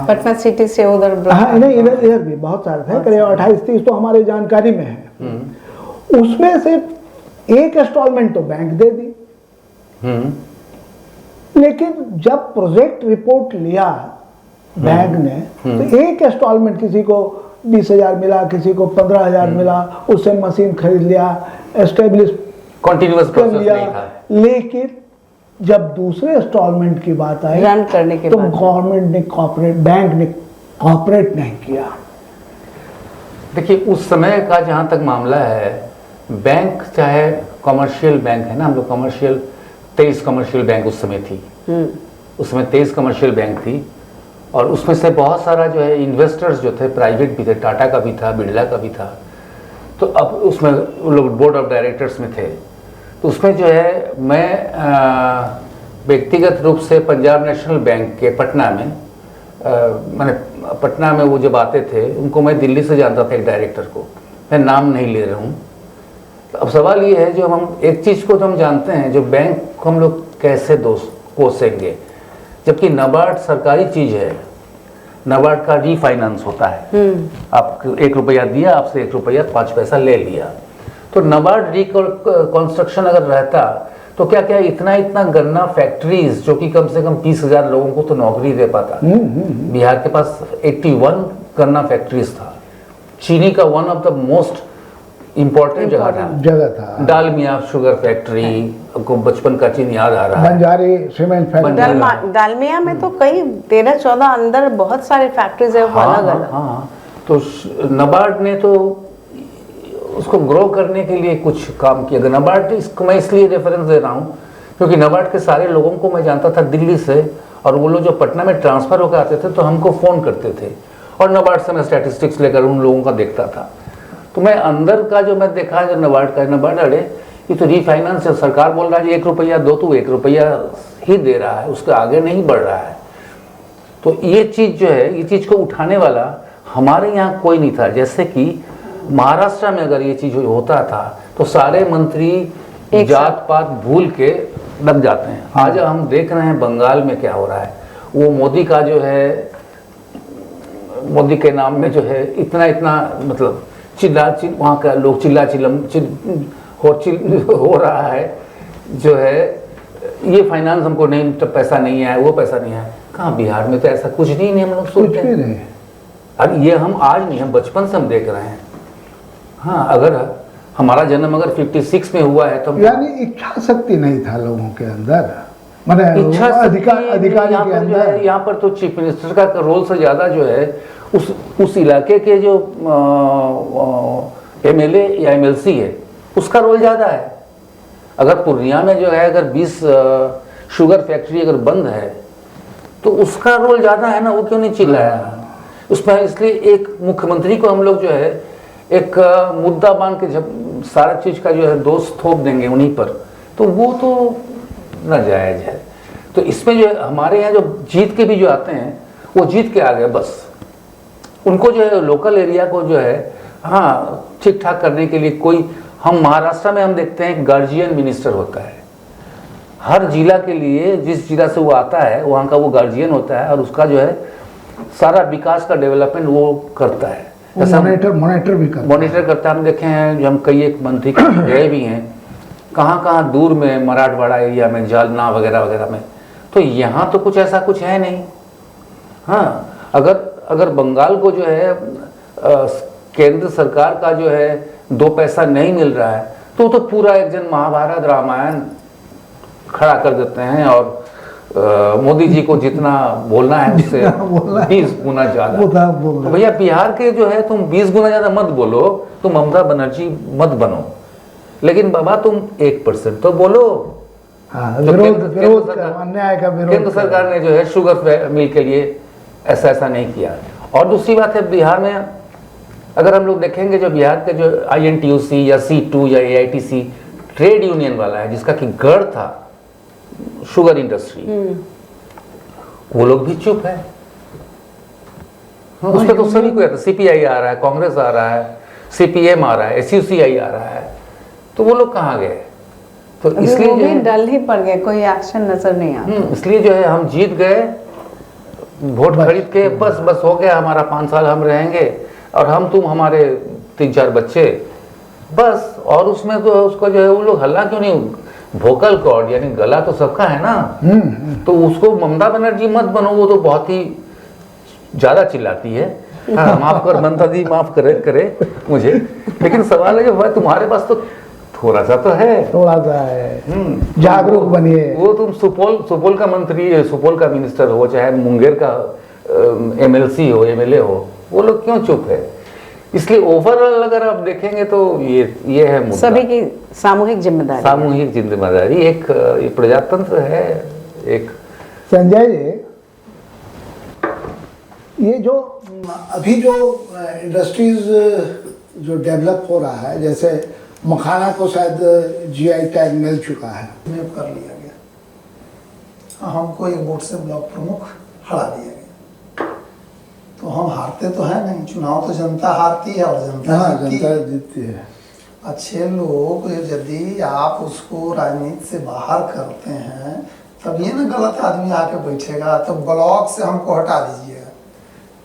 पटना सिटी से उधर, हाँ, नहीं, इधर भी बहुत सारे थे, करीब 28-30 तो हमारे जानकारी में है। उसमें से एक इंस्टॉलमेंट तो बैंक दे दी, लेकिन जब प्रोजेक्ट रिपोर्ट लिया बैंक ने, तो एक इंस्टॉलमेंट किसी को 20,000 मिला, किसी को 15,000 मिला, उससे मशीन खरीद लिया, एस्टेब्लिश कंटिन्यूअस कर लिया। लेकिन जब दूसरे इंस्टॉलमेंट की बात आई, रन करने के तो बाद गवर्नमेंट ने कॉर्पोरेट, बैंक ने कॉर्पोरेट नहीं किया। देखिए, उस समय का जहाँ तक मामला है, बैंक चाहे कमर्शियल बैंक है ना, हम लोग कमर्शियल 23 कमर्शियल बैंक उस समय थी, उस समय 23 कमर्शियल बैंक थी, और उसमें से बहुत सारा जो है इन्वेस्टर्स जो थे प्राइवेट भी थे, टाटा का भी था, बिरला का भी था। तो अब उसमें वो लोग बोर्ड ऑफ डायरेक्टर्स में थे। तो उसमें जो है मैं व्यक्तिगत रूप से पंजाब नेशनल बैंक के पटना में, मैंने पटना में वो जब आते थे उनको मैं दिल्ली से जानता था, एक डायरेक्टर को, मैं नाम नहीं ले रहा हूँ, अब सवाल ये है, जो हम एक चीज़ को तो हम जानते हैं, जो बैंक को हम लोग कैसे कोसेंगे, जबकि नाबार्ड सरकारी चीज़ है। नाबार्ड का रीफाइनेंस होता है, आपको 1 रुपया दिया, आपसे 1 रुपया 5 पैसा ले लिया। तो नाबार्ड रिकंस्ट्रक्शन अगर रहता तो क्या क्या इतना गन्ना फैक्ट्रीज, जो कि कम से कम 20,000 लोगों को तो नौकरी दे पाता। बिहार के पास 81 गन्ना फैक्ट्रीज था। चीनी का one of the most important जगह था। डालमिया शुगर फैक्ट्री, आपको बचपन का चीन याद आ रहा है। बंजारी सीमेंट फैक्ट्री, डालमिया में तो कई 13-14 अंदर बहुत सारे फैक्ट्रीज है, वो अलग अलग। हाँ, तो नाबार्ड ने तो उसको ग्रो करने के लिए कुछ काम किया। नाबार्ड इसको मैं इसलिए रेफरेंस दे रहा हूँ क्योंकि नाबार्ड के सारे लोगों को मैं जानता था दिल्ली से, और वो लोग जो पटना में ट्रांसफ़र होकर आते थे तो हमको फ़ोन करते थे, और नाबार्ड से मैं स्टैटिस्टिक्स लेकर उन लोगों का देखता था। तो मैं अंदर का जो मैं देखा जो नाबार्ड का, नाबार्ड अरे ये तो रीफाइनेंस है, सरकार बोल रहा है 1 रुपया दो, तो 1 रुपया ही दे रहा है, उसके आगे नहीं बढ़ रहा है। तो ये चीज़ जो है, ये चीज़ को उठाने वाला हमारे यहाँ कोई नहीं था। जैसे कि महाराष्ट्र में अगर ये चीज़ होता था तो सारे मंत्री जात पात भूल के लग जाते हैं। आज हम देख रहे हैं बंगाल में क्या हो रहा है। वो मोदी का जो है, मोदी के नाम में जो है इतना मतलब वहाँ का लोग चिल्ला हो रहा है, जो है ये फाइनेंस हमको नहीं, तो पैसा नहीं है, वो पैसा नहीं है। कहाँ बिहार में तो ऐसा कुछ नहीं, हम लोग सोचते हैं। अरे ये हम आज नहीं, हम बचपन से हम देख रहे हैं। हाँ, अगर हमारा जन्म अगर 56 में हुआ है तो यानी इच्छा शक्ति नहीं था लोगों के अंदर, मतलब इच्छा अधिकारी के अंदर। यहाँ पर तो चीफ मिनिस्टर का रोल से ज्यादा जो है उस इलाके के जो एमएलए या एमएलसी है उसका रोल ज्यादा है। अगर पूर्णिया में जो है अगर 20 शुगर फैक्ट्री अगर बंद है तो उसका रोल ज्यादा है ना, वो क्यों नहीं चिल्लाया उसमें। इसलिए एक मुख्यमंत्री को हम लोग जो है एक मुद्दा बांध के जब सारा चीज का जो है दोष थोप देंगे उन्हीं पर, तो वो तो नाजायज है। तो इसमें जो है हमारे यहाँ जो जीत के भी जो आते हैं वो जीत के आ गए, बस उनको जो है लोकल एरिया को जो है हाँ ठीक ठाक करने के लिए कोई, हम महाराष्ट्र में हम देखते हैं गार्जियन मिनिस्टर होता है हर जिला के लिए, जिस जिला से वो आता है वहाँ का वो गार्जियन होता है और उसका जो है सारा विकास का डेवलपमेंट वो करता है। मॉनिटर करता है। हम देखे हैं जो हम कई एक मंत्री गए भी हैं कहाँ दूर में मराठवाड़ा एरिया में, जालना वगैरह वगैरह में, तो यहाँ तो कुछ ऐसा कुछ है नहीं। हाँ, अगर बंगाल को जो है केंद्र सरकार का जो है 2 पैसा नहीं मिल रहा है तो पूरा एक जन महाभारत रामायण खड़ा कर देते हैं और मोदी जी को जितना बोलना है उससे 20 गुना ज्यादा। तो भैया बिहार के जो है तुम 20 गुना ज्यादा मत बोलो, तुम ममता बनर्जी मत बनो, लेकिन बाबा तुम 1% तो बोलो। केंद्र सरकार ने जो है शुगर मिल के लिए ऐसा नहीं किया। और दूसरी बात है, बिहार में अगर हम लोग देखेंगे जो बिहार के जो INTUC या C2 या AITC ट्रेड यूनियन वाला है जिसका कि गढ़ था शुगर इंडस्ट्री, वो लोग भी चुप है। उस पर तो सभी को आता, CPI आ रहा है, कांग्रेस आ रहा है, CPM आ रहा है, SUCI आ रहा है, तो वो लोग कहाँ गए? तो इसलिए वो भी डल ही पड़ गए, कोई एक्शन नजर नहीं आता। इसलिए जो है हम जीत गए वोट खरीद के, बस हो गया हमारा 5 साल हम रहेंगे और हम तुम हमारे 3-4 बच्चे बस। और उसमें तो उसको जो है वो लोग हल्ला क्यों नहीं, वोकल कॉर्ड यानी गला तो सबका है ना, तो उसको ममता बनर्जी मत बनो, वो तो बहुत ही ज्यादा चिल्लाती है। हाँ, माफ कर ममता दी, माफ करे मुझे, लेकिन सवाल है जो भाई तुम्हारे पास तो थोड़ा सा तो है, जागरूक बनिए। वो तुम सुपौल का मंत्री, सुपौल का मिनिस्टर हो, चाहे मुंगेर का MLC हो, MLA हो, वो लोग क्यों चुप है? इसलिए ओवरऑल अगर आप देखेंगे तो ये है मुद्दा। सभी की सामूहिक जिम्मेदारी एक प्रजातंत्र है। एक संजय जी, ये जो अभी जो इंडस्ट्रीज जो डेवलप हो रहा है, जैसे मखाना को शायद GI टैग मिल चुका है, कर लिया गया। हमको एक वोट से ब्लॉक प्रमुख हरा दिया गया। तो हम हारते तो है नहीं, चुनाव तो जनता हारती है और जनता जीतती है। अच्छे लोग यदि आप उसको राजनीति से बाहर करते हैं तब ये ना गलत आदमी आके बैठेगा, तो ब्लॉक से हमको हटा दीजिएगा।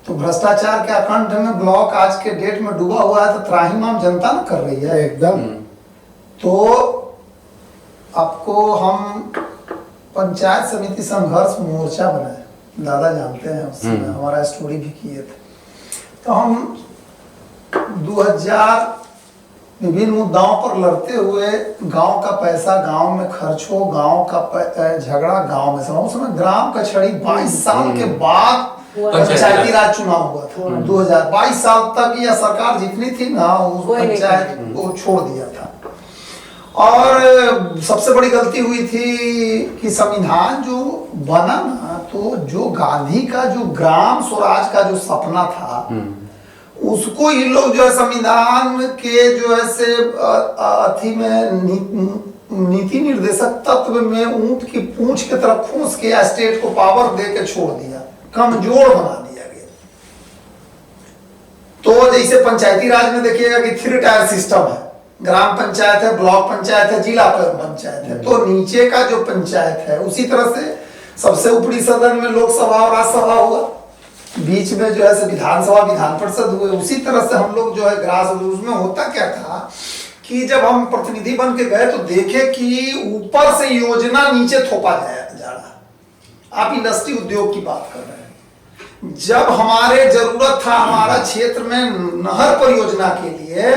तो भ्रष्टाचार के अखंड में ब्लॉक आज के डेट में डूबा हुआ है, तो त्राहिमाम जनता ना कर रही है एकदम। तो आपको हम पंचायत समिति संघर्ष मोर्चा बनाए, दादा जानते हैं उस समय हमारा स्टोरी भी किए थे। तो हम 2000 विभिन्न मुद्दाओं पर लड़ते हुए गांव का पैसा गांव में खर्च हो, गांव का झगड़ा गांव में उस समय ग्राम कचहरी 22 साल के बाद पंचायती राज चुनाव हुआ था। 2022 साल तक यह सरकार जितनी थी ना उस पंचायत को छोड़ दिया था। और सबसे बड़ी गलती हुई थी कि संविधान जो बना ना, तो जो गांधी का जो ग्राम स्वराज का जो सपना था उसको ये लोग जो है संविधान के जो है से अथी में नीति निर्देशक तत्व में ऊंट की पूंछ की तरफ फूंस के स्टेट को पावर दे के छोड़ दिया, कमजोर बना दिया गया। तो जैसे पंचायती राज में देखिएगा कि 3 टायर सिस्टम है, ग्राम पंचायत है, ब्लॉक पंचायत है, जिला पंचायत है। तो नीचे का जो पंचायत है उसी तरह से सबसे ऊपरी सदन में लोकसभा और राज्यसभा हुआ, बीच में जो है विधानसभा विधान परिषद हुए। उसी तरह से हम लोग जो है ग्रास रूट में होता क्या था कि जब हम प्रतिनिधि बन के गए तो देखे कि ऊपर से योजना नीचे थोपा जा रहा। आप इंडस्ट्री उद्योग की बात कर रहे हैं, जब हमारे जरूरत था हमारा क्षेत्र में नहर परियोजना के लिए,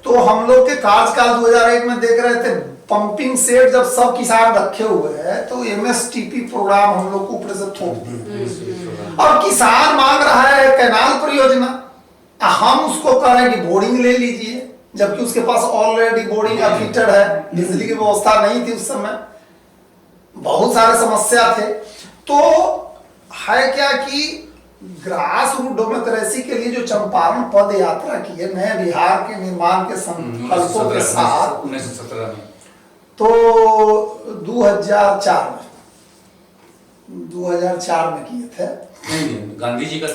तो हम लोग के कार्यकाल 2001 में देख रहे थे पंपिंग सेट जब सब किसान रखे हुए हैं तो MSTP प्रोग्राम हम लोग को ऊपर से थोप दिए। और किसान मांग रहा है कैनाल परियोजना, हम उसको कह रहे हैं कि बोर्डिंग ले लीजिए, जबकि उसके पास ऑलरेडी बोर्डिंग फिटेड है, बिजली की व्यवस्था नहीं थी उस समय, बहुत सारे समस्या थे। तो है क्या कि ग्रास रूट डेमोक्रेसी के लिए जो चंपारण पद यात्रा की है नए बिहार के निर्माण के संकल्पों के साथ 1917 में, तो 2004 में किए थे। गांधी जी का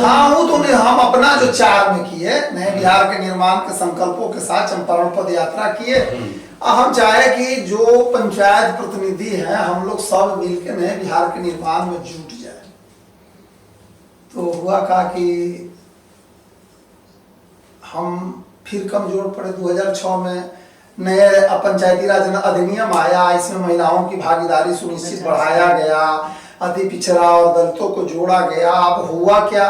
हाँ वो तो नहीं, हम अपना जो 4 में किए नए बिहार के निर्माण के संकल्पों के साथ चंपारण पद यात्रा किए। हम चाहे कि जो पंचायत प्रतिनिधि हैं हम लोग सब मिलकर नए बिहार के निर्माण में जुट जाए। तो हुआ कहा कि हम फिर कमजोर पड़े। 2006 में नए पंचायती राज अधिनियम आया, इसमें महिलाओं की भागीदारी सुनिश्चित बढ़ाया गया, अति पिछड़ा और दलितों को जोड़ा गया। अब हुआ क्या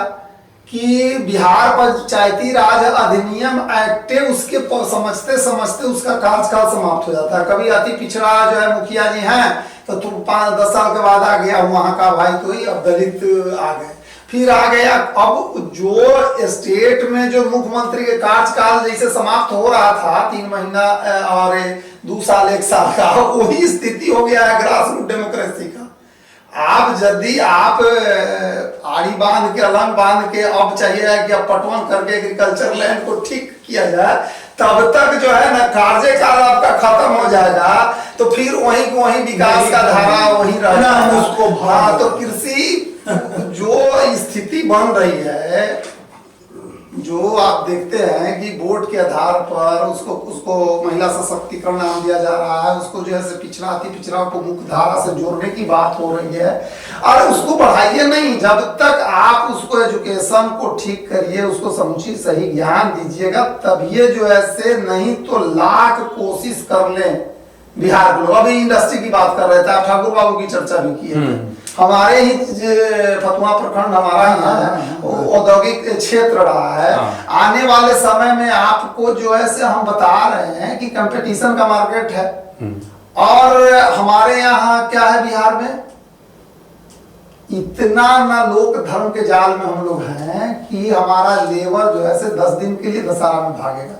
कि बिहार पंचायती राज अधिनियम एक्टे उसके समझते समझते उसका कार्यकाल समाप्त हो जाता है। कभी अति पिछड़ा जो है मुखिया जी हैं तो तुम 5-10 साल के बाद आ गया वहां का भाई, तो ही अब दलित आ गए, फिर आ गया। अब जो स्टेट में जो मुख्यमंत्री के कार्यकाल जैसे समाप्त हो रहा था 3 महीना और 2 साल 1 साल का, वही स्थिति हो गया है ग्रास रूट डेमोक्रेसी का। आप यदि आप आड़ी बांध के अलंग बांध के अब चाहिए कि अब पटवन करके एग्रीकल्चर लैंड को ठीक किया जाए, तब तक जो है ना कार्यकाल आपका खत्म हो जाएगा, तो फिर वही विकास का धारा वही रहेगा उसको। हाँ, तो कृषि जो स्थिति बन रही है, जो आप देखते हैं कि वोट के आधार पर उसको महिला सशक्तिकरण नाम दिया जा रहा है, उसको जो है पिछड़ा अति पिछड़ा को मुख्य धारा से जोड़ने की बात हो रही है। और उसको बढ़ाइए नहीं, जब तक आप उसको एजुकेशन को ठीक करिए, उसको समुचित सही ज्ञान दीजिएगा, तब ये जो है से नहीं तो लाख कोशिश कर लें बिहार के लोग। अभी इंडस्ट्री की बात कर रहे थे, आप ठाकुर बाबू की चर्चा भी की है। हमारे ही फतुहा प्रखंड हमारा ही औद्योगिक क्षेत्र रहा है। आने वाले समय में आपको जो है से हम बता रहे हैं कि कंपटीशन का मार्केट है। और हमारे यहाँ क्या है बिहार में, इतना ना लोक धर्म के जाल में हम लोग हैं कि हमारा लेबर जो है से 10 दिन के लिए दशहरा में भागेगा,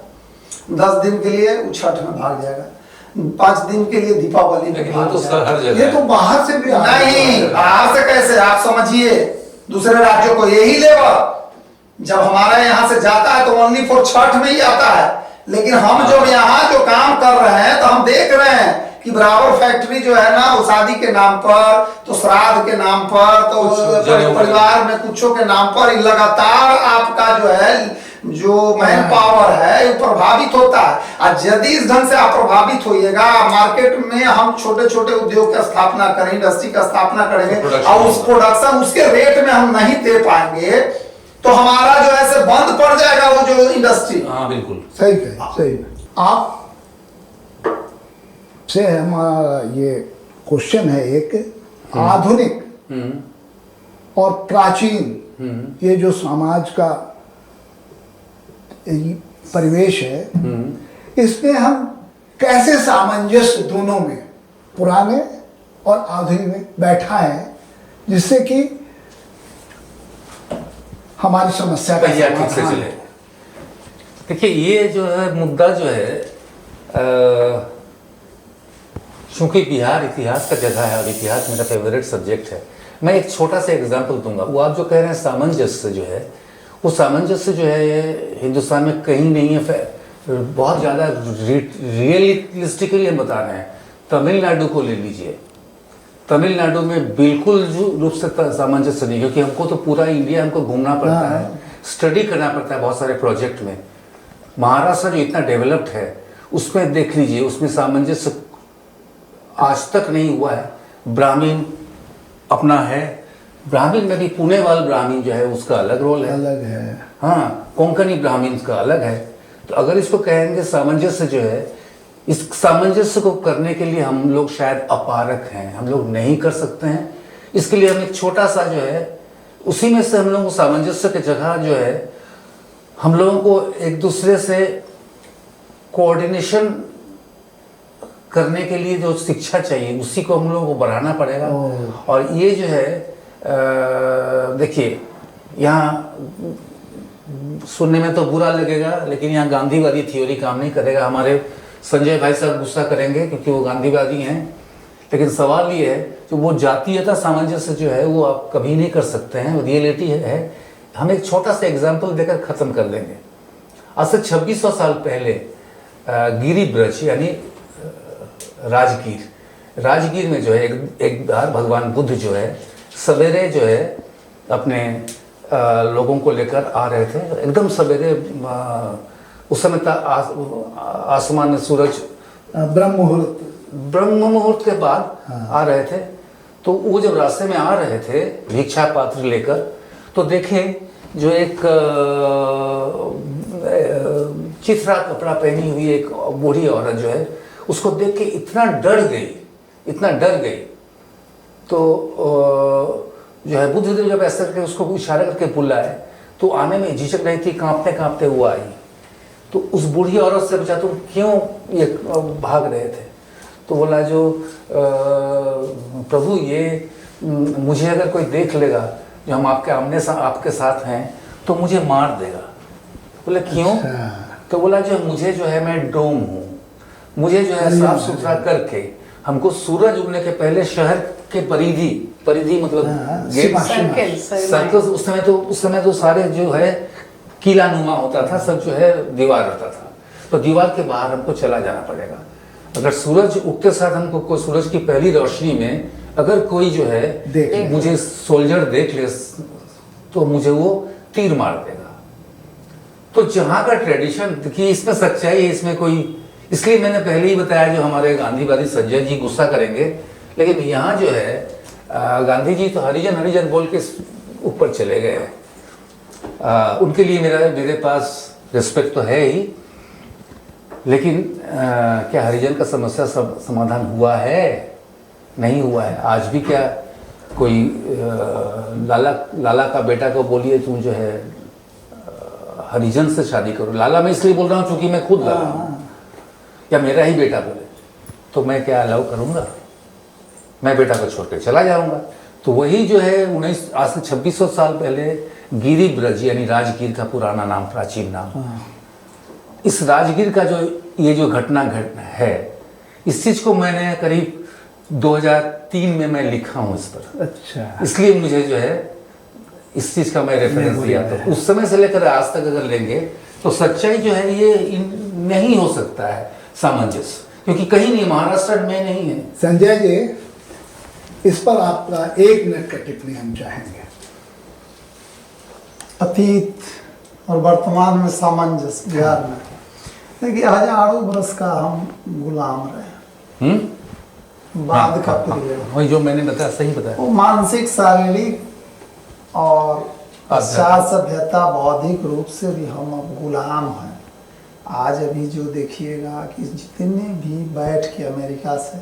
10 दिन के लिए छठ में भाग जाएगा, 5 दिन के लिए दीपावली में भाग जाएगा। ये तो बाहर से भी नहीं, बाहर से कैसे, आप समझिए दूसरे राज्यों को यही लेबर जब हमारे यहाँ से जाता है तो ओनली फॉर छठ में ही आता है। लेकिन हम जो यहाँ जो काम कर रहे हैं तो हम देख रहे हैं कि बराबर फैक्ट्री जो है ना, वो शादी के नाम पर, तो श्राद्ध के नाम पर, तो परिवार में कुछों के नाम पर लगातार आपका जो है जो मैन पावर है वो प्रभावित होता है। और यदि इस ढंग से आप प्रभावित होइएगा, मार्केट में हम छोटे छोटे उद्योग की स्थापना करें, इंडस्ट्री का स्थापना करेंगे और उस प्रोडक्शन उसके रेट में हम नहीं दे पाएंगे तो हमारा जो है से बंद पड़ जाएगा वो जो इंडस्ट्री। हाँ बिल्कुल सही कहे, सही। आप से हमारा ये क्वेश्चन है एक आधुनिक और प्राचीन ये जो समाज का ये परिवेश है, इसमें हम कैसे सामंजस्य दोनों में, पुराने और आधुनिक में बैठा है, जिससे कि हमारी समस्या का पहिया ठीक से समाधान चले। देखिए ये जो है मुद्दा जो है, चूंकि बिहार इतिहास का जगह है और इतिहास मेरा फेवरेट सब्जेक्ट है, मैं एक छोटा सा एग्जांपल दूंगा। वो आप जो कह रहे हैं सामंजस्य जो है, वो सामंजस्य जो है ये हिंदुस्तान में कहीं नहीं है, बहुत ज़्यादा रियलिस्टिकली हम बता रहे हैं। तमिलनाडु को ले लीजिए, तमिलनाडु में बिल्कुल रूप से सामंजस्य नहीं, क्योंकि हमको तो पूरा इंडिया हमको घूमना पड़ता है, स्टडी करना पड़ता है बहुत सारे प्रोजेक्ट में। महाराष्ट्र जो इतना डेवलप्ड है उसमें देख लीजिए, उसमें सामंजस्य आज तक नहीं हुआ है। ब्राह्मीण अपना है, ब्राह्मीण में भी पुणे वाला ब्राह्मीण जो है उसका अलग रोल है, अलग है। हाँ, कोंकणी ब्राह्मीण का अलग है। तो अगर इसको कहेंगे सामंजस्य जो है, इस सामंजस्य को करने के लिए हम लोग शायद अपारक हैं, हम लोग नहीं कर सकते हैं। इसके लिए हम एक छोटा सा जो है उसी में से हम लोगों को सामंजस्य की जगह जो है हम लोगों को एक दूसरे से कोऑर्डिनेशन करने के लिए जो शिक्षा चाहिए उसी को हम लोगों को बढ़ाना पड़ेगा। और ये जो है देखिए, यहाँ सुनने में तो बुरा लगेगा लेकिन यहाँ गांधीवादी थ्योरी काम नहीं करेगा। हमारे संजय भाई साहब गुस्सा करेंगे क्योंकि वो गांधीवादी हैं, लेकिन सवाल ये है कि वो जातीयता सामंजस्य जो है वो आप कभी नहीं कर सकते हैं, रियलिटी है। हम एक छोटा सा एग्जाम्पल देकर ख़त्म कर देंगे। आज से 2600 साल पहले गिरिब्रज यानी राजगीर में जो है एक बार भगवान बुद्ध जो है सवेरे जो है अपने लोगों को लेकर आ रहे थे, एकदम सवेरे। उस समय तक आसमान में सूरज ब्रह्म मुहूर्त के बाद आ रहे थे। तो वो जब रास्ते में आ रहे थे भिक्षा पात्र लेकर, तो देखे जो एक चिथरा कपड़ा पहनी हुई एक बूढ़ी औरत जो है, उसको देख के इतना डर गई। तो जो है बुद्ध देव जब ऐसा करके उसको इशारा करके बुलाए तो आने में झिझक रही थी, कांपते कांपते हुआ आई। तो उस बूढ़ी औरत से पूछा तुम क्यों ये भाग रहे थे? तो बोला जो प्रभु ये मुझे अगर कोई देख लेगा जो हम आपके साथ हैं तो मुझे मार देगा। बोले क्यों? तो बोला जो मुझे जो है मैं डोम हूँ, मुझे जो है साफ सुथरा करके हमको सूरज उगने के पहले शहर के परिधि मतलब सर्कल उस समय तो सारे जो है किला नुमा होता था, सब जो है दीवार रहता था। तो दीवार के बाहर हमको चला जाना पड़ेगा। अगर सूरज उगते साथ हमको कोई सूरज की पहली रोशनी में अगर कोई जो है मुझे सोल्जर देख ले तो मुझे वो तीर मार देगा। तो जहाँ का ट्रेडिशन कि इसमें सच्चाई है, इसमें कोई, इसलिए मैंने पहले ही बताया जो हमारे गांधीवादी संजय जी गुस्सा करेंगे, लेकिन यहाँ जो है गांधी जी तो हरिजन बोल के ऊपर चले गए हैं। उनके लिए मेरे पास रिस्पेक्ट तो है ही, लेकिन क्या हरिजन का समस्या समाधान हुआ है? नहीं हुआ है। आज भी क्या कोई लाला का बेटा को बोलिए तुम जो है हरिजन से शादी करो। लाला मैं इसलिए बोल रहा हूँ क्योंकि मैं खुद लाला हूँ, या मेरा ही बेटा बोले तो मैं क्या अलाउ करूँगा? मैं बेटा को छोड़ कर चला जाऊँगा। तो वही जो है आज से 2600 साल पहले गिरिब्रज यानी राजगीर का पुराना नाम, प्राचीन नाम, इस राजगीर का जो घटना है, इस चीज़ को मैंने करीब 2003 में मैं लिखा हूँ इस पर। अच्छा, इसलिए मुझे जो है इस चीज़ का मैं रेफरेंस दिया। तो उस समय से लेकर आज तक अगर लेंगे तो सच्चाई जो है ये नहीं हो सकता है सामंजस्य, क्योंकि कहीं नहीं, महाराष्ट्र में नहीं है। संजय जी, इस पर आपका 1 मिनट का टिप्पणी हम चाहेंगे। अतीत और वर्तमान में सामंजस्य बिहार में। देखिए, हजारों बरस का हम गुलाम रहे, बाद का पीरियड, वही जो मैंने बताया सही बताया। वो मानसिक, शारीरिक और पश्चात सभ्यता, बौद्धिक रूप से भी हम अब गुलाम हैं। आज अभी जो देखिएगा कि जितने भी बैठ के अमेरिका से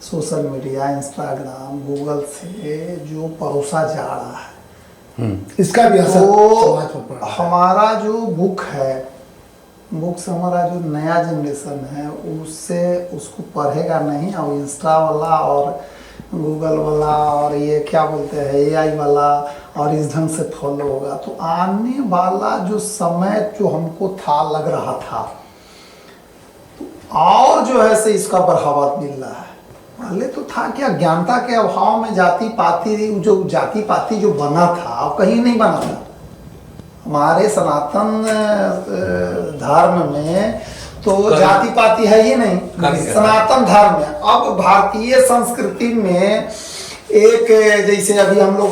सोशल मीडिया, इंस्टाग्राम, गूगल से जो परोसा जा रहा है, इसका भी असर समाज पर तो पड़ रहा है। हमारा जो बुक है, बुक से हमारा जो नया जनरेशन है उससे उसको पढ़ेगा नहीं, और इंस्टा वाला और गूगल वाला और ये क्या बोलते हैं AI वाला और इस ढंग से फॉलो होगा, तो आने वाला जो समय जो हमको था, लग रहा था, और जो है से इसका बढ़ावा मिल रहा है। पहले तो था कि अज्ञानता के अभाव में जाति पाति जो बना था, कहीं नहीं बना था। हमारे सनातन धर्म में तो जाति पाति है ही नहीं, सनातन धर्म में। अब भारतीय संस्कृति में एक, जैसे अभी हम लोग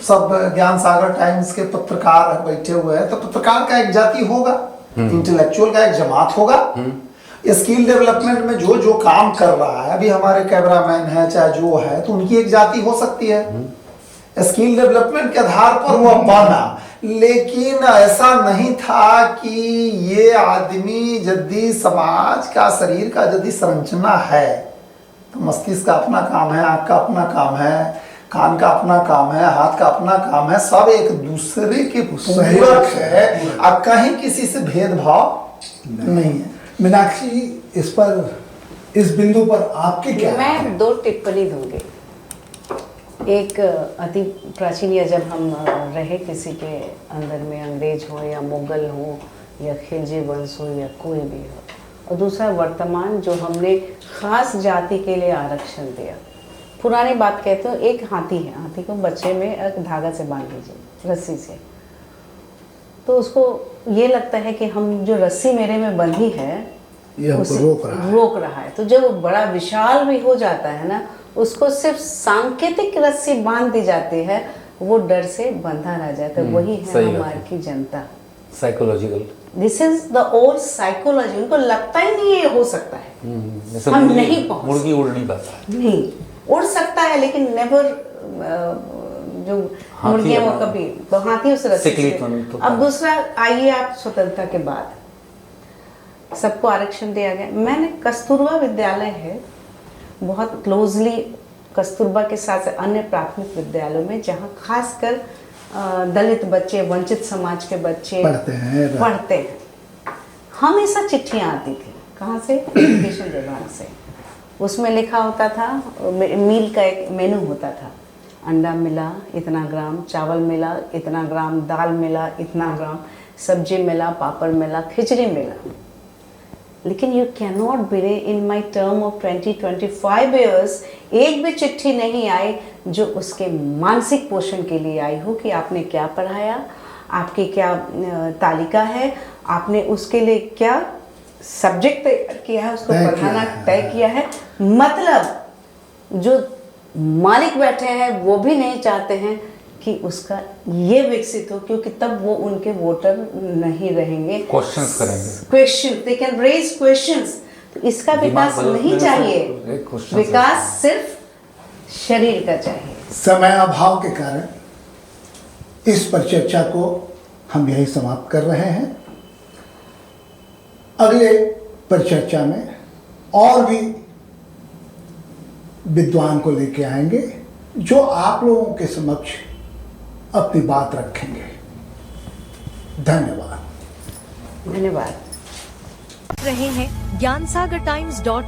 सब ज्ञान सागर टाइम्स के पत्रकार बैठे हुए हैं, तो पत्रकार का एक जाति होगा, इंटेलेक्चुअल का एक जमात होगा, स्किल डेवलपमेंट में जो जो काम कर रहा है, अभी हमारे कैमरामैन है चाहे जो है, तो उनकी एक जाति हो सकती है। स्किल डेवलपमेंट के आधार पर वो बना, लेकिन ऐसा नहीं था कि ये आदमी यदि समाज का, शरीर का यदि संरचना है, तो मस्तिष्क का अपना काम है, आँख का अपना काम है, कान का अपना काम है, हाथ का अपना काम है, सब एक दूसरे के पूरक है, और कहीं किसी से भेदभाव नहीं है। मीनाक्षी, इस पर, इस बिंदु पर आपके क्या राय है? मैं 2 टिप्पणी दूंगी। एक अति प्राचीन, या जब हम रहे किसी के अंदर में, अंग्रेज हो या मुगल हो या खिलजी वंश हो या कोई भी हो, और दूसरा वर्तमान जो हमने खास जाति के लिए आरक्षण दिया। पुरानी बात कहते हो, एक हाथी है, हाथी को बच्चे में एक धागा से बांध दीजिए, रस्सी से, तो उसको ये लगता है कि हम जो रस्सी मेरे में बंधी है ये हमको रोक रहा है। तो जब वो बड़ा विशाल भी हो जाता है ना, उसको सिर्फ सांकेतिक रस्सी बांध दी जाती है, वो डर से बंधा रह जाता है। वही है हमारी की जनता, psychological. This is the old psychology. उनको लगता ही नहीं ये हो सकता है, हम नहीं पहुंच, मुर्गी उड़ नहीं पाता, नहीं उड़ सकता है, लेकिन नेवर, जो मुर्गियां वो कभी, तो हाथी उस रस्सी से। अब दूसरा, आइए आप स्वतंत्रता के बाद सबको आरक्षण दिया गया। मैंने कस्तूरबा विद्यालय है, बहुत क्लोजली कस्तूरबा के साथ अन्य प्राथमिक विद्यालयों में, जहाँ खासकर दलित बच्चे, वंचित समाज के बच्चे पढ़ते हैं। हमेशा चिट्ठियाँ आती थी, कहाँ से? एजुकेशन विभाग से। उसमें लिखा होता था, मील का एक मेनू होता था, अंडा मिला इतना ग्राम, चावल मिला इतना ग्राम, दाल मिला इतना ग्राम, सब्जी मिला, पापड़ मिला, खिचड़ी मिला। लेकिन you can not believe, in my term of 20-25 years एक भी चिट्ठी नहीं आई जो उसके मानसिक पोषण के लिए आई हो, कि आपने क्या पढ़ाया, आपकी क्या तालिका है, आपने उसके लिए क्या सब्जेक्ट तय किया है, उसको पढ़ाना तय किया है। मतलब जो मालिक बैठे हैं वो भी नहीं चाहते हैं कि उसका ये विकसित हो, क्योंकि तब वो उनके वोटर नहीं रहेंगे, क्वेश्चंस करेंगे, question, they can raise questions. तो इसका विकास नहीं चाहिए, विकास सिर्फ शरीर का चाहिए। समय अभाव के कारण इस पर चर्चा को हम यही समाप्त कर रहे हैं। अगले परिचर्चा में और भी विद्वान को लेके आएंगे, जो आप लोगों के समक्ष अपनी बात रखेंगे। धन्यवाद। धन्यवाद। रहे हैं ज्ञानसागर times.com